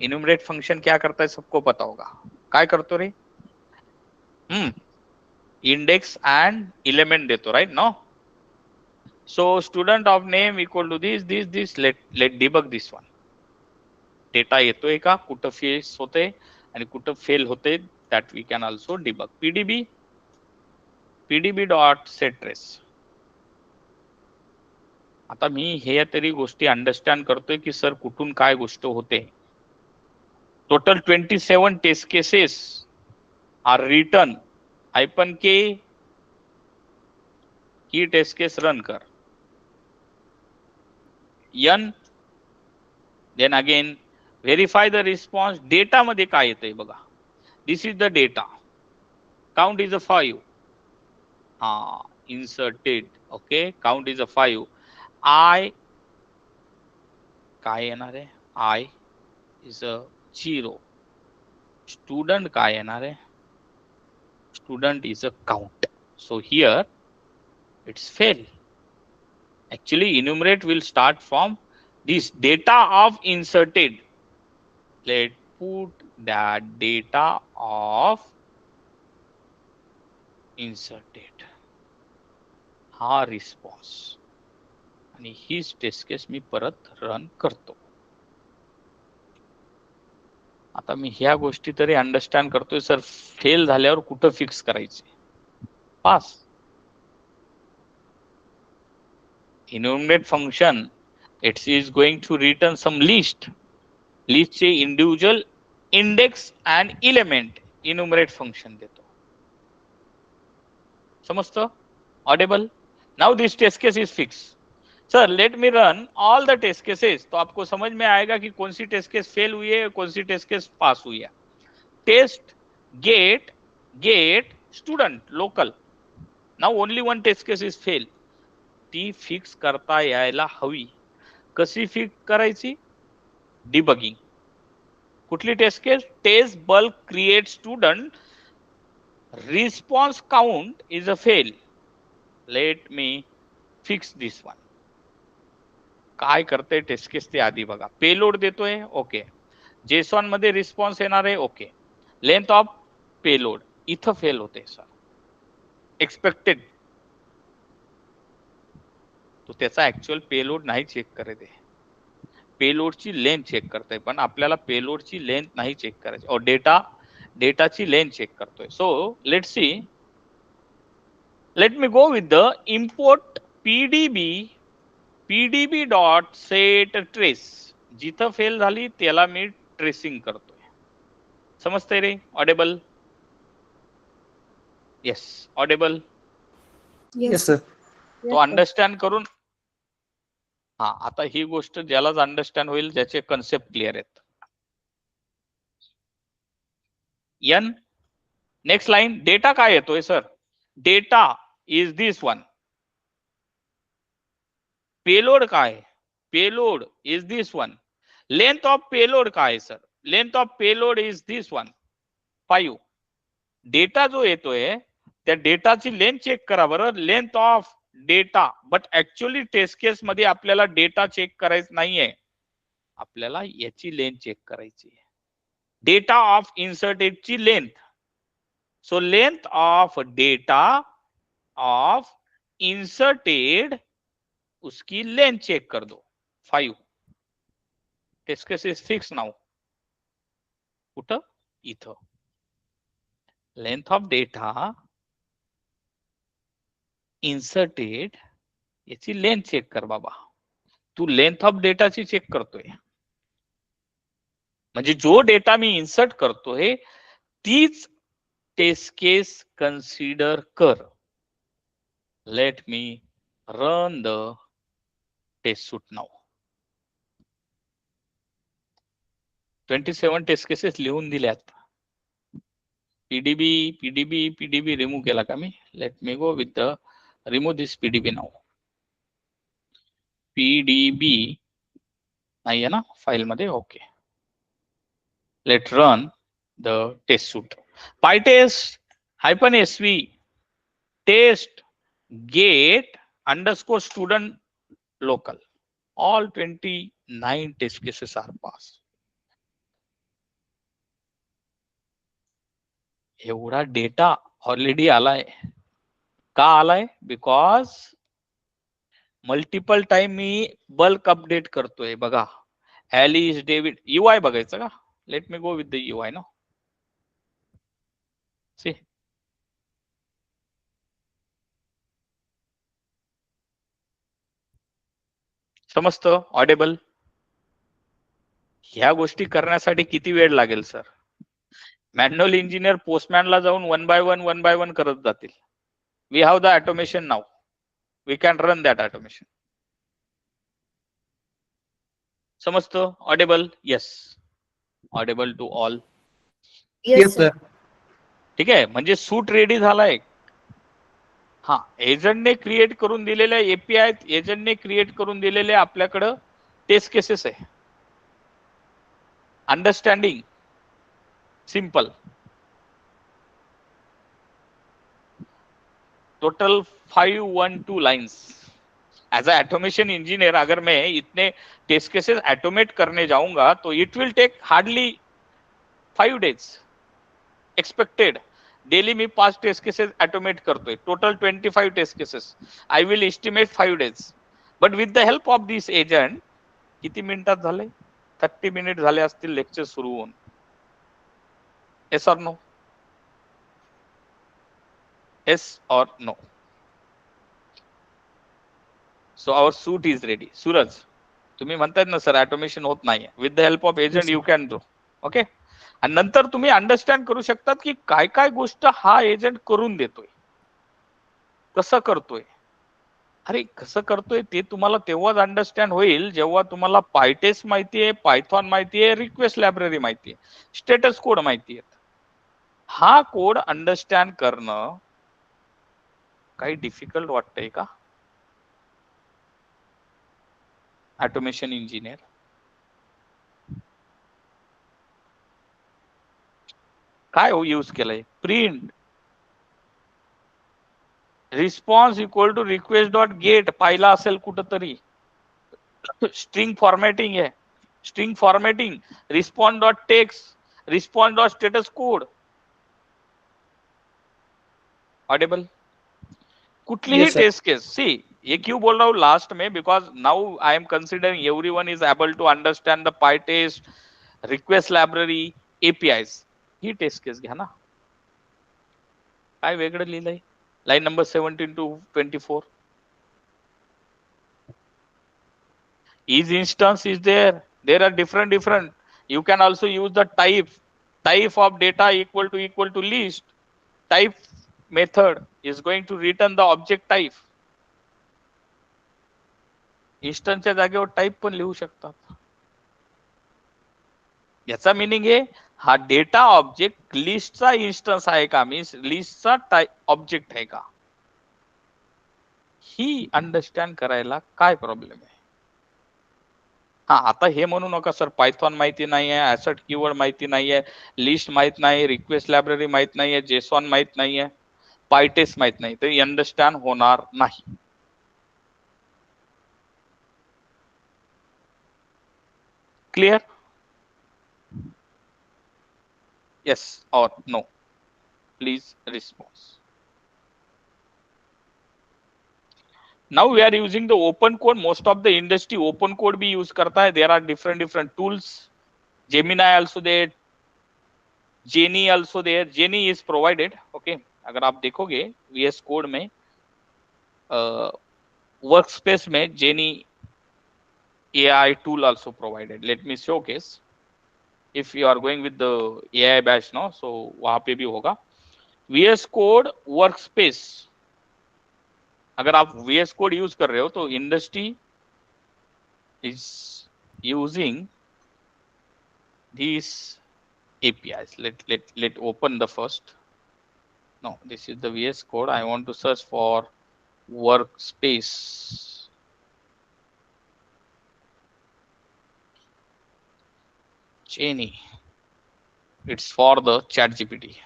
enumerate function क्या करता है सबको पता होगा. काय करतो रे? इंडेक्स एंड एलिमेंट देतो, right? No. So student of name equal to this. Let debug this one. Data येतोय का, कुठं फेस होते आणि कुठं फेल होते, that we can also debug. PDB dot set trace. आता मी हे तरी गोष्टी अंडरस्टँड करतोय की सर कुठून काय गोष्ट होते. Total 27 test cases are return. -k ही टेस्ट केस रन कर. n then again verify the response. Data मध्ये काय येतंय बघा. This is the data. Count is a 5. हा, inserted. Okay, count is a 5. I काय येणार आहे? I is a 0. स्टुडंट काय येणार आहे? Student is a count. So here it's fail. Actually, enumerate will start from this data of inserted. Let's put that data of inserted. हा response आणि हीच test case मी परत रन करतो. आता मी ह्या गोष्टी तरी अंडरस्टँड करतोय सर. फेल झाल्यावर कुठं फिक्स करायचे? पास. Enumerate function, it is going to return some list. List चे individual index and element enumerate function देतो. समझते? Audible? Now this test case is fixed. Sir, let me run all the test cases. तो आपको समझ में आएगा कि कौन सी टेस्ट केस फेल हुई है, कौन सी टेस्ट केस पास हुई है. Test get student local. Now only one test case is fail. ती फिक्स करता यायला हवी. कशी फिक्स करायची? डिबगिंग. कुठली test case? Test bulk create student response count is a fail. Let me fix this one. काय करते टेस्ट केस ते आधी बघा. पेलोड देतोय. ओके, जेसॉन मध्ये रिस्पॉन्स येणार आहे. ओके, लेंथ ऑफ पेलोड इथं फेल होते सर. एक्सपेक्टेड तो त्याचा ऍक्च्युअल पेलोड नाही चेक करत आहे, पेलोडची लेंथ चेक करतोय, पण आपल्याला पेलोडची लेंथ नाही चेक करायची, और डेटाची लेंथ चेक करतोय. So let see, let me go with the import PDB dot set trace. जिथं फेल झाली त्याला मी ट्रेसिंग करतोय. समजतंय रे? Audible? Yes, audible. Yes sir. तो अंडरस्टँड करून, हा आता ही गोष्ट ज्यालाच अंडरस्टँड होईल ज्याचे कन्सेप्ट क्लिअर आहेत. एन नेक्स्ट लाईन, डेटा काय येतोय सर? Data is this one. Payload काय? Payload is this one. Length of payload काय sir? Length of payload is this one, 5. Data जो येतोय त्या डेटाची लेंथ चेक करा बरं, length of data. But actually test case मध्ये आपल्याला डेटा चेक करायचं नाहीये, आपल्याला याची लेंथ चेक करायची आहे, डेटा ऑफ इन्सर्टेडची length. So length of data of inserted, उसकी लेंथ चेक कर दो, 5. Test case is fix now. कुठं? इथं. लेंथ ऑफ डेटा इन्सर्टेड याची लेंथ चेक कर बाबा. तू लेंथ ऑफ डेटाची चेक करतोय, म्हणजे जो डेटा मी इन्सर्ट करतोय तीच टेस्ट केस कन्सिडर कर. Let me run the test suite now. 27 test cases लिहून दिल्यात. पीडीबी रिमूव्ह केला का मी? Let me go with the remove this PDB now. PDB नाहीये ना फाईल मध्ये? Okay. Let run the test suite. PyTest -sv test get _ student local. All 29 test cases are passed. एवढा data already आलाय. का आलाय? Because multiple time me bulk update करतोय. बघा, Alice David UI बघायचं का? Late me go with the UI ना. सी, समजतं? ऑडेबल? ह्या गोष्टी करण्यासाठी किती वेळ लागेल सर? मॅन्युअल इंजिनियर पोस्टमॅनला जाऊन वन बाय वन करत जातील. We have the automation now, we can run that automation. समजतं? Audible? Yes, audible to all. Yes sir. ठीक आहे, म्हणजे सूट रेडी झालाय. हा, एजंटने क्रिएट करून दिलेल्या API, एजंटने क्रिएट करून दिलेले आपल्याकडं टेस्ट केसेस आहे. Understanding simple. Total 512 lines. As a automation engineer अगर मैं इतने टेस्ट केसेस ऑटोमेट करने जाऊंगा तो it will take hardly 5 days expected. Daily मी 5 टेस्ट केसेस ऑटोमेट करतोय. Total 25 test cases. I will estimate 5 days. But with the help of this agent, किती मिनिटात झाले? 30 मिनिट झाले असतील लेक्चर सुरू होऊन. Yes or no? Yes or no? So our suite is ready. Suraj, तुम्ही म्हणतायत ना सर ऑटोमेशन होत नाही, with the help of agent you can do. Okay. आणि नंतर तुम्ही अंडरस्टँड करू शकतात की काय काय गोष्ट हा एजंट करून देतोय, कसं करतोय. अरे कसं करतोय ते तुम्हाला तेव्हाच अंडरस्टँड होईल जेव्हा तुम्हाला PyTest माहितीये, पायथॉन माहितीये, रिक्वेस्ट लायब्ररी माहितीये, स्टेटस कोड माहितीये. हा कोड अंडरस्टँड करणं काही डिफिकल्ट वाटतंय का ऑटोमेशन इंजिनियर? काय यूज केलंय? Print response equal to request dot get पाहिला असेल कुठंतरी. स्ट्रिंग फॉर्मॅटिंग आहे, string formatting, response dot text, response dot status code. Audible? कुठलीही Yes, sir. Test case, see ये क्यों बोल रहा हूँ लास्ट में, because now I am considering everyone is able to understand the PyTest, request library, APIs. He test case घ्या ना. काय वेगळं लिहिलंय line number 17 to 24. Each instance is there. There are different. You can also use the type of data equal to list. Type method is going to return the object type. इन्स्टन्सच्या जागेवर type पण लिहू शकतात. याचा meaning आहे हा data object लिस्टचा instance आहे का, means लिस्टचा type object आहे का, ही अंडरस्टँड करायला काय प्रॉब्लेम आहे. हा, आता हे म्हणू नका सर पायथॉन माहिती नाहीये, ऍसेट कीवर्ड माहिती नाहीये, लिस्ट माहित नाही, रिक्वेस्ट लायब्ररी माहित नाहीये, जेसॉन माहित नाहीये, पायटेस्ट माहित नाही, तर अंडरस्टँड होणार नाही. क्लियर? येस और no, please response. Now we are using the open code. Most of the industry open code भी use करता है. There are different tools. Gemini also there. Genie also there. Genie is provided. Okay. अगर आप देखोगे VS Code में workspace में Genie AI tool also provided. Let me showcase. If you are going with the AI batch now, so वहाँ पे भी होगा. VS Code workspace. अगर आप VS Code यूज कर रहे हो तो industry is using these APIs. Let open the first. No, this is the VS Code. I want to search for workspace. Genie. It's for the ChatGPT.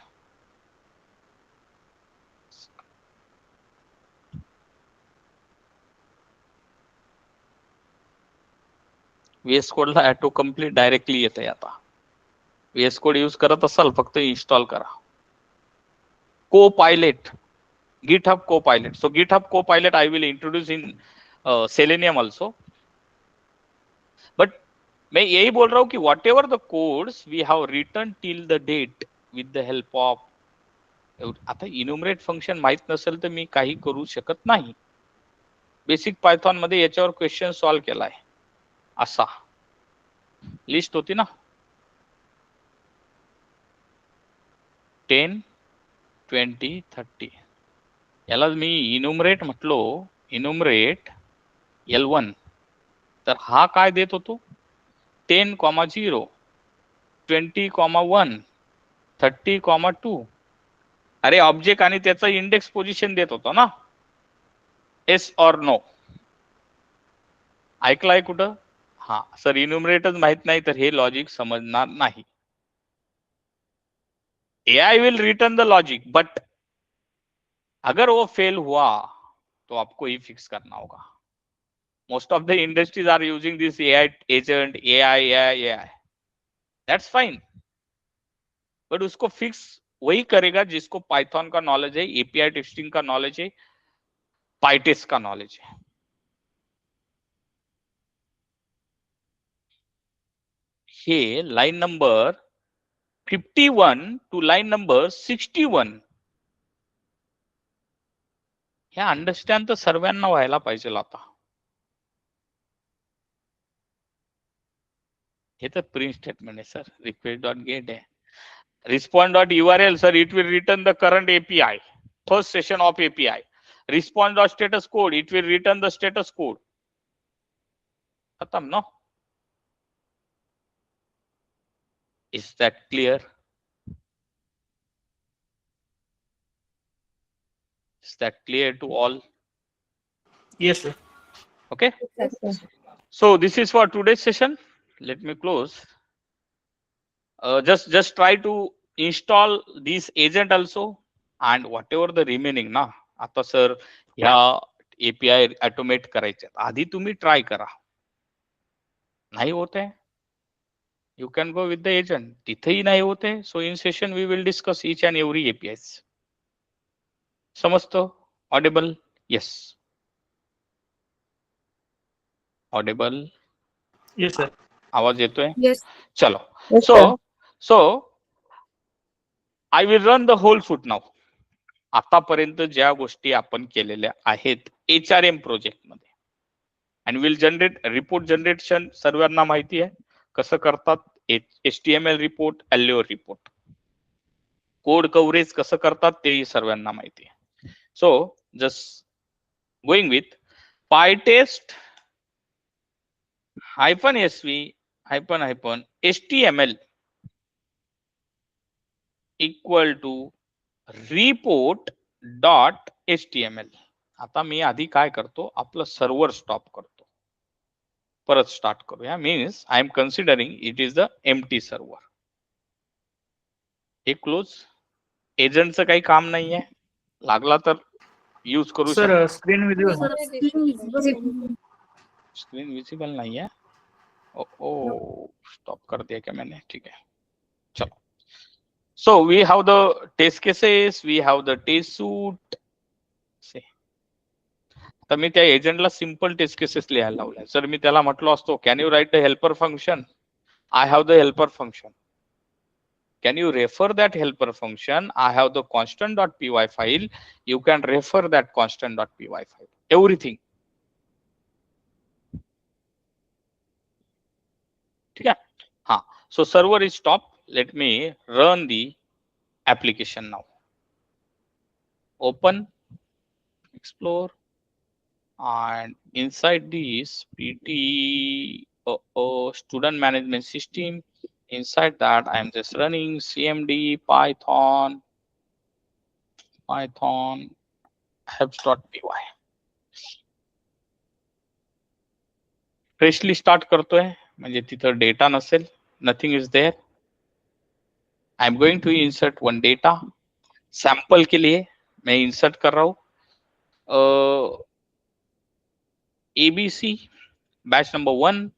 VS Code ला auto complete directly येते. आता VS Code use करत असाल फक्त install करा. Copilot, GitHub Copilot. So GitHub Copilot I will introduce in Selenium also. But मैं यही बोल रहा हूँ कि whatever the codes we have written till the date with the help of, आता enumerate function माहित नसेल तर मी काही करू शकत नाही. बेसिक पायथॉन मध्ये याच्यावर क्वेश्चन सॉल्व केलाय. असा लिस्ट होती ना 10, 20, 30. याला मी इन्युमरेट म्हटलो, इन्युमरेट L1, तर हा काय देत होतो 10,0, 20,1, 30,2. अरे ऑब्जेक्ट आणि त्याचा इंडेक्स पोझिशन देत होतो ना. येस और नो? ऐकलाय कुठं? हा सर इन्युमरेटच माहित नाही तर हे लॉजिक समजणार नाही. AI will return the logic, but अगर वो फेल हुआ तो आपको ही फिक्स करना होगा. Most of the industries are using this AI agent, AI. That's fine. But उसको फिक्स वही करेगा जिसको पाइथन का नॉलेज है, API टेस्टिंग का नॉलेज है, PyTest का नॉलेज है. हे line number 51 to line number 61 हे अंडरस्टँड तर सर्वांना व्हायला पाहिजे. आता हे तर प्रिंट स्टेटमेंट आहे सर. रिक्वेस्ट डॉट गेट आहे. Respond dot URL sir, it will return the current API, first session of API. Respond dot status code, it will return the status code. खत्म no. Is that clear? Is that clear to all? Yes sir. Okay. So this is for today's session. Let me close. Just try to install this agent also, and whatever the remaining ना, आता sir ह्या API automate करायचे आधी तुम्ही try करा. नाही होते you can go with the agent. तिथेही नाही होते, so in session we will discuss each and every APIs. समजतो? Audible? Yes. Audible? Yes sir. आवाज येतोय? येस. चलो. Yes, So, sir. so I will run the whole shoot now. आतापर्यंत ज्या गोष्टी आपण केलेल्या आहेत HRM प्रोजेक्ट मध्ये, आणि विल जनरेट रिपोर्ट जनरेशन सर्वांना माहिती आहे कसं करतात. HTML report, Allure report, code coverage कसं करतात तेही सर्वांना माहिती आहे. So just going with PyTest -SV -HTML equal to report dot HTML. आता मी आधी काय करतो, आपलं सर्व्हर स्टॉप करतो, परत स्टार्ट करूया. Means I am considering it is the empty server. हे क्लोज. एजंटचं काही काम नाहीये, लागला तर यूज करू शकतो. Sir screen visible. Screen visible नहीं है. ओ स्टॉप कर दिया क्या मैंने? ठीक है, चलो. So we have the test cases, we have the test suite. से तर मी त्या एजंटला सिंपल टेस्ट केसेस लिहायला लावल्या. जर मी त्याला म्हटलो असतो can you write the helper function, I have the helper function, can you refer that helper function, I have the constant.py file, you can refer that constant.py file, everything. ठीक है. हाँ, so server is stopped. Let me run the application now. Open, explore, and inside this PT student management system, inside that I am just running cmd python helps.py. Freshly start करतोय म्हणजे तिथं data नसेल, nothing is there. I am going to insert one data. Sample के लिए मैं insert कर रहा हूं ABC बैच नंबर 1,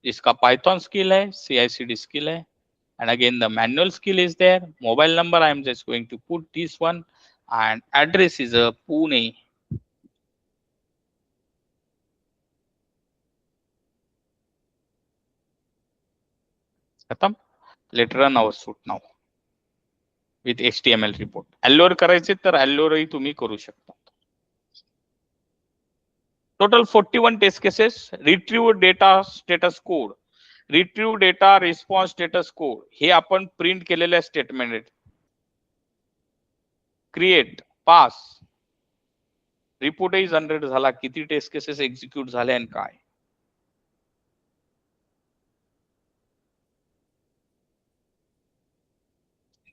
जिसका पाइथन स्किल है, CI/CD स्किल है, and again the manual skill is there. Mobile number I am just going to put this one, and address is a Pune. खत्म. Let run our suit now with HTML report. Allure करायचे तर Allure ही तुम्ही करू शकता. Total 41 test cases. Retrieve data status code, retrieve data response status code, हे आपण print केलेल्या statement आहेत. Create, पास, रिपोर्टही generate झाला, किती टेस्ट केसेस एक्झिक्यूट झाले आणि काय.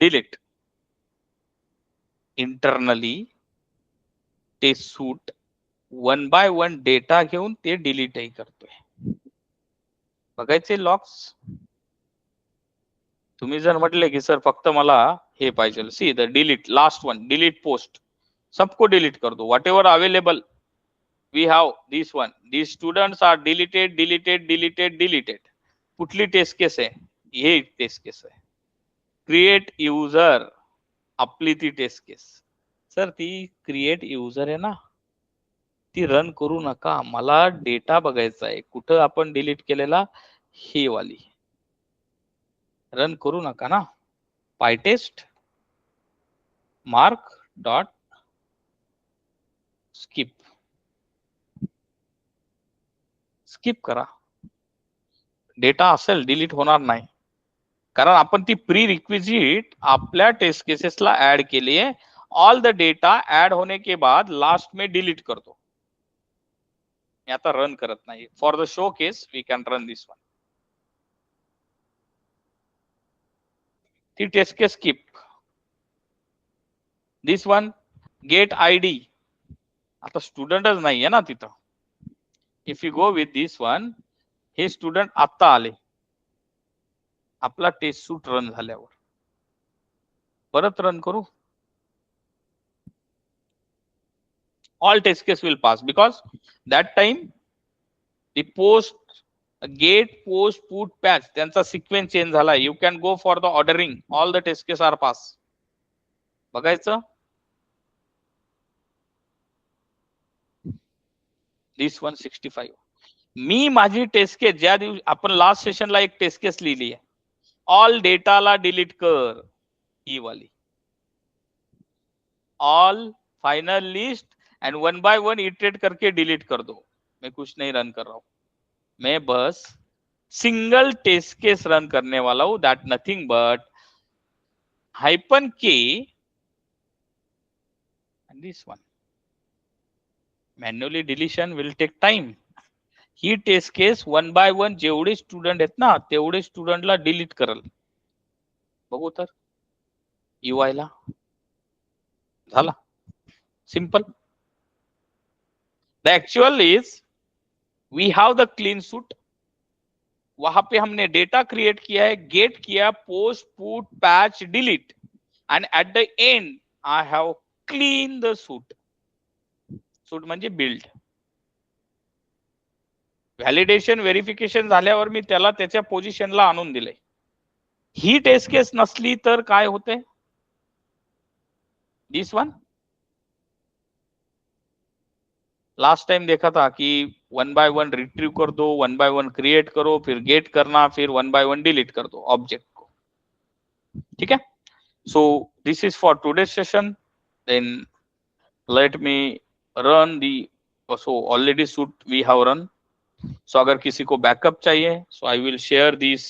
Delete. Internally test suite 1 by 1 data घेऊन ते डिलीटही करतोय. बघायचे लॉग्स. तुम्ही जर म्हटले की सर फक्त मला हे पाहिजे, see the delete last one, delete post, सबको डिलीट कर दो. Whatever available we have this one, these students are deleted deleted deleted deleted. कुठली टेस्ट केस आहे? हे टेस्ट केस आहे. क्रिएट युजर, आपली ती टेस्ट केस. सर ती क्रिएट युजर आहे ना, ती रन करू नका. मला डेटा बघायचा आहे, कुठं आपण डिलीट केलेला, ही वाली. रन करू नका ना. PyTest mark dot skip, skip करा. डेटा असेल, डिलीट होणार नाही, कारण आपण ती प्री रिक्विजिट आपल्या टेस्ट केसेसला ऍड केली आहे. ऑल द डेटा ऍड होने के बाद लास्ट में डिलीट करतो. मी आता रन करत नाही. For the showcase we can run this one. ती test case skip. This one get ID, आता स्टुडंटच नाहीये ना तिथं. If you go with this one, हे स्टुडंट आता आले. आपला टेस्ट सूट रन झाल्यावर परत रन करू. All test case will pass because that time the post get post put patch त्यांचा सिक्वेन्स चेंज झाला. You can go for the ordering, all the test case are pass. बघायचं. This 165. मी माझी test case ज्या दिवशी आपण last सेशनला एक test case लिहिली आहे, ऑल डेटाला डिलीट कर, ही वाली all final list and 1 by 1 iterate करके डिलीट कर दो. मैं कुछ नहीं रन कर रहा हूं, मैं बस सिंगल टेस्ट केस रन करने वाला हूं. That nothing but -k and this one. Manually deletion will take time. ही टेस्ट केस 1 बाय 1 जेवढे स्टुडंट आहेत ना तेवढे स्टुडंटला डिलीट करल. बघू तर UI ला झाला. Simple. The actual is we have the clean suite. वहां पे हमने डेटा क्रिएट किया है, गेट किया, post, put, patch, delete, and at the end I have clean the suite. Suite म्हणजे बिल्ड. व्हॅलिडेशन व्हेरिफिकेशन झाल्यावर मी त्याला त्याच्या पोझिशनला आणून दिले. ही टेस्ट केस नसली तर काय होते, दिस वन लास्ट टाइम देखा था कि 1 बाय 1 रिट्रीव कर दो, 1 बाय 1 क्रिएट करो, फिर गेट करना, फिर 1 बाय 1 डिलीट कर दो ऑब्जेक्ट को. ठीक है. So this is for today session. Then let me run the. So already suite we have run. So अगर किसी को बैकअप चाहिए, so I will share this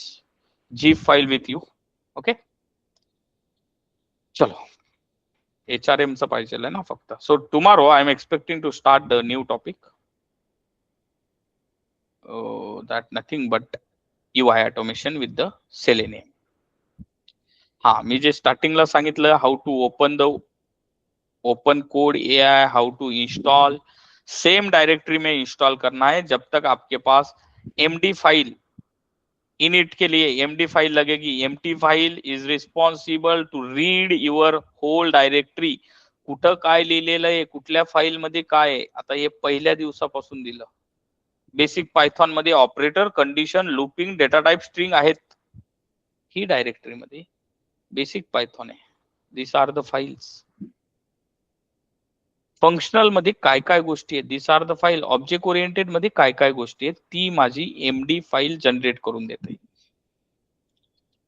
zip file with you. Okay. चलो HRM चा पाहिजे ना फक्त. So tomorrow I am expecting to start the new topic. That nothing but UI automation with the Selenium. हा, मी जे स्टार्टिंगला सांगितलं how to open the open code AI, how to install, same directory में इंस्टॉल करना है. जब तक आपके पास MD फाइल, इनिट के लिए MD फाइल लगेगी. MD file is responsible to read your whole directory. कुठं काय लिहिलेलं आहे, कुठल्या फाइल मध्ये काय आहे. आता हे पहिल्या दिवसापासून दिलं. बेसिक पायथॉन मध्ये operator, condition, looping, data type, string आहेत. ही डायरेक्टरी मध्ये बेसिक पायथॉन आहे. This are the files. Functional मध्ये काय काय गोष्टी आहेत, this are the file. Object oriented मध्ये काय काय गोष्टी आहेत, ती माझी MD फाइल जनरेट करून देते.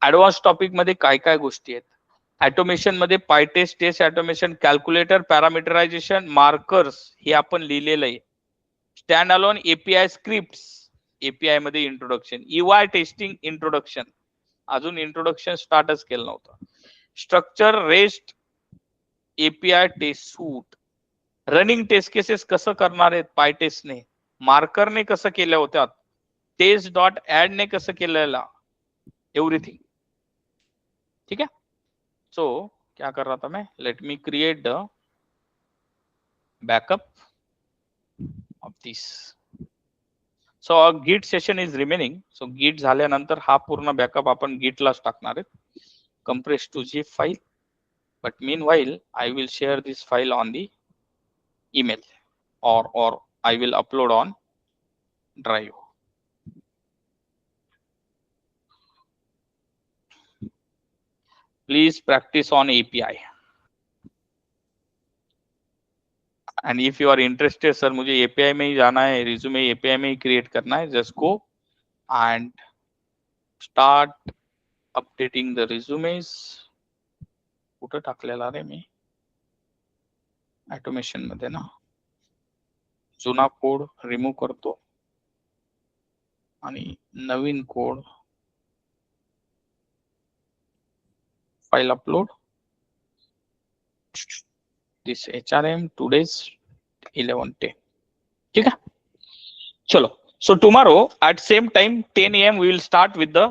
ऍडव्हान्स टॉपिक मध्ये काय काय गोष्टी आहेत. ऑटोमेशन मध्ये pytest, test automation, calculator, parameterization, markers हे आपण लिहिलेलं आहे. Standalone API scripts, API मध्ये इंट्रोडक्शन, UI टेस्टिंग इंट्रोडक्शन, अजून इंट्रोडक्शन स्टार्टच केलं नव्हतं. Structure, rest, API test suite, running test cases कसं करणार आहेत पायटेस्टने, मार्करने कसं केल्या होत्या, टेस्ट डॉट ऍड ने कसं केलेला, एव्हरीथिंग. ठीक है. सो क्या कर रहा था मैं, let me create the backup of this. So git session is remaining. So git झाल्यानंतर हा पूर्ण बॅकअप आपण गिटलाच टाकणार आहेत, compress to zip file. But meanwhile I will share this file on the email or I will upload on Drive. Please practice on API. And if you are interested, sir, मुझे API में ही जाना है, resume API में ही create करना है, just go and start updating the resumes. कुठं टाकलेला रे मी, ऑटोमेशन मध्ये ना. जुना कोड रिमूव्ह करतो आणि नवीन code file upload. This HRM today's 11:10. ठीक है. चलो. So tomorrow at same time 10 AM we will start with the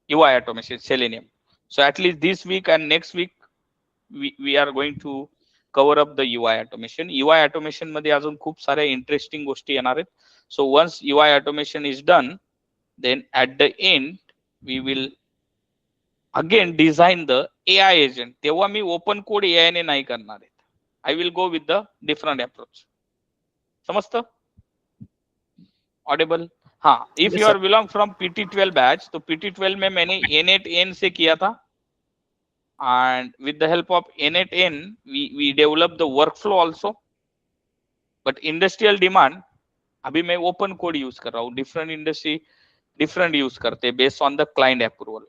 UI automation Selenium. So at least this week and next week we are going to cover up the UI automation. UI automation मध्ये अजून खूप साऱ्या interesting गोष्टी येणार आहेत. So once UI automation is done, then at the end we will again design the AI agent. तेव्हा मी open code AI ने नाही करणार आहे. I will go with the different approach. समजतं? Audible? हाँ, if you are belong from PT12 batch, तो PT12 में मैंने N8N से किया था. And with the help of N8N, we developed the workflow also. But industrial demand, अभी मैं ओपन कोड यूज कर रहा हूँ, डिफरेंट इंडस्ट्री डिफरेंट यूज करते हैं based on the client approval,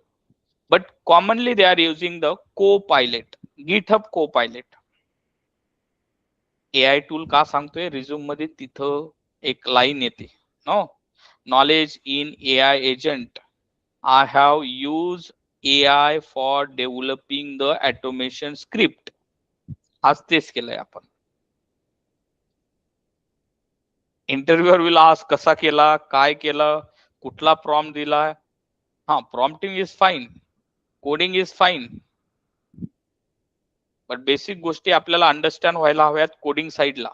but commonly they are using the Copilot, GitHub Copilot. AI tool का सांगतोय resume मध्ये, तिथं एक लाईन येते, no knowledge in AI agent, I have use AI for developing the automation script. आज तेच केलंय आपण. इंटरव्ह्यूअर विल आस्क कसा केला, काय केलं, कुठला प्रॉम्प्ट दिला. हा, prompting is fine, coding is fine, but basic गोष्टी आपल्याला अंडरस्टँड व्हायला हव्यात कोडिंग साईडला.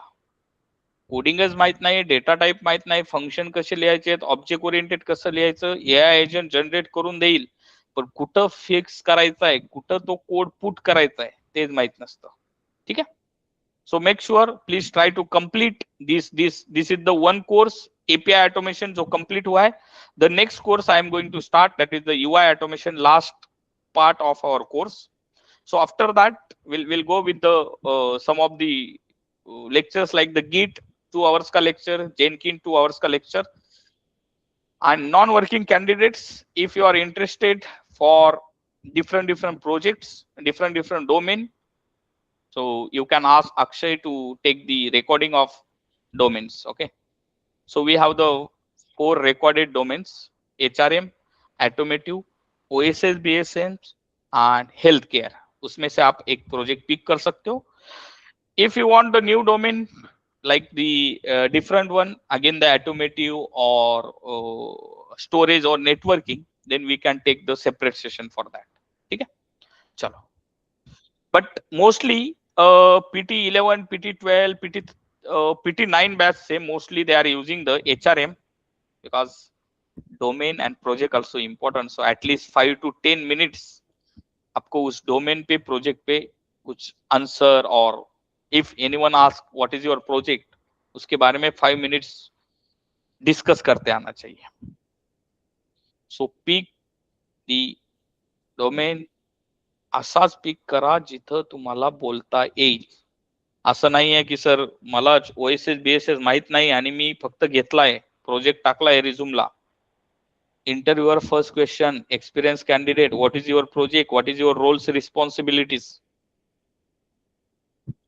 कोडिंगच माहित नाही, डेटा टाईप माहित नाही, फंक्शन कसे लिहायचे, ऑब्जेक्ट ओरिएंटेड कसं लिहायचं, एआय एजंट जनरेट करून देईल, पण कुठं फिक्स करायचं आहे, कुठं तो कोड पुट करायचा आहे तेच माहित नसतं. ठीक आहे. So make sure, please try to complete this is the one course API automation जो complete हुआ है. The next course I am going to start, that is the UI automation, last part of our course. So after that we'll go with the some of the lectures like the Git 2 hours ka lecture, Jenkins 2 hours ka lecture. And non-working candidates, if you are interested for different projects, different domain, so you can ask Akshay to take the recording of domains. Okay, so we have the 4 recorded domains: HRM, automotive, OSS BSN and healthcare. उसमें से आप एक project pick कर सकते हो. If you want the new domain like the different one, again the automotive or storage or networking, then we can take the separate session for that. ठीक है, चलो. But mostly PT11, PT12, PT9 batch say mostly they are using the HRM, because domain and project also important. So at least 5 to 10 minutes आपको उस domain पे project पे कुछ answer, or if anyone ask what is your project, उसके बारे में 5 minutes discuss करते आना चाहिए. So pick the domain, असाच पिक करा जिथं तुम्हाला बोलता येईल. असं नाही आहे की सर मला ओएसएस बीएसएस माहित नाही आणि मी फक्त घेतलाय, प्रोजेक्ट टाकलाय रिझ्यूमला. Interviewer first question, experience candidate, what is your project, what is your roles responsibilities.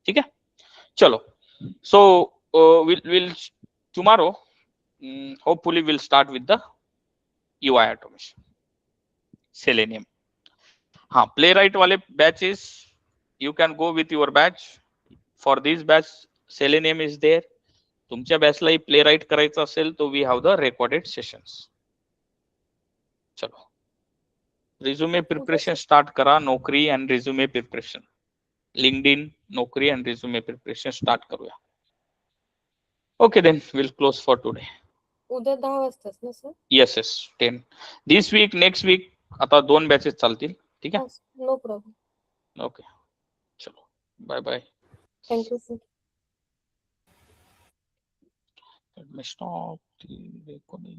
ठीक आहे, चलो. So will tomorrow hopefully will start with the UI automation, Selenium. हाँ, प्लेराइट वाले batches you can go with your batch. For this batch Selenium is there. तुमच्या बॅचलाही play right करायचं असेल तो we have the recorded sessions. चलो, resume preparation start करा. Naukri and resume preparation, LinkedIn Naukri and resume preparation start करूया. Okay, then will close for today. उद्या 10 वाजताच ना sir? Yes 10 this week, next week आता 2 बॅचेस चालतील. ठीक आहे, नो प्रॉब्लेम. ओके, चलो, bye bye. Thank you sir. Let me stop the recording.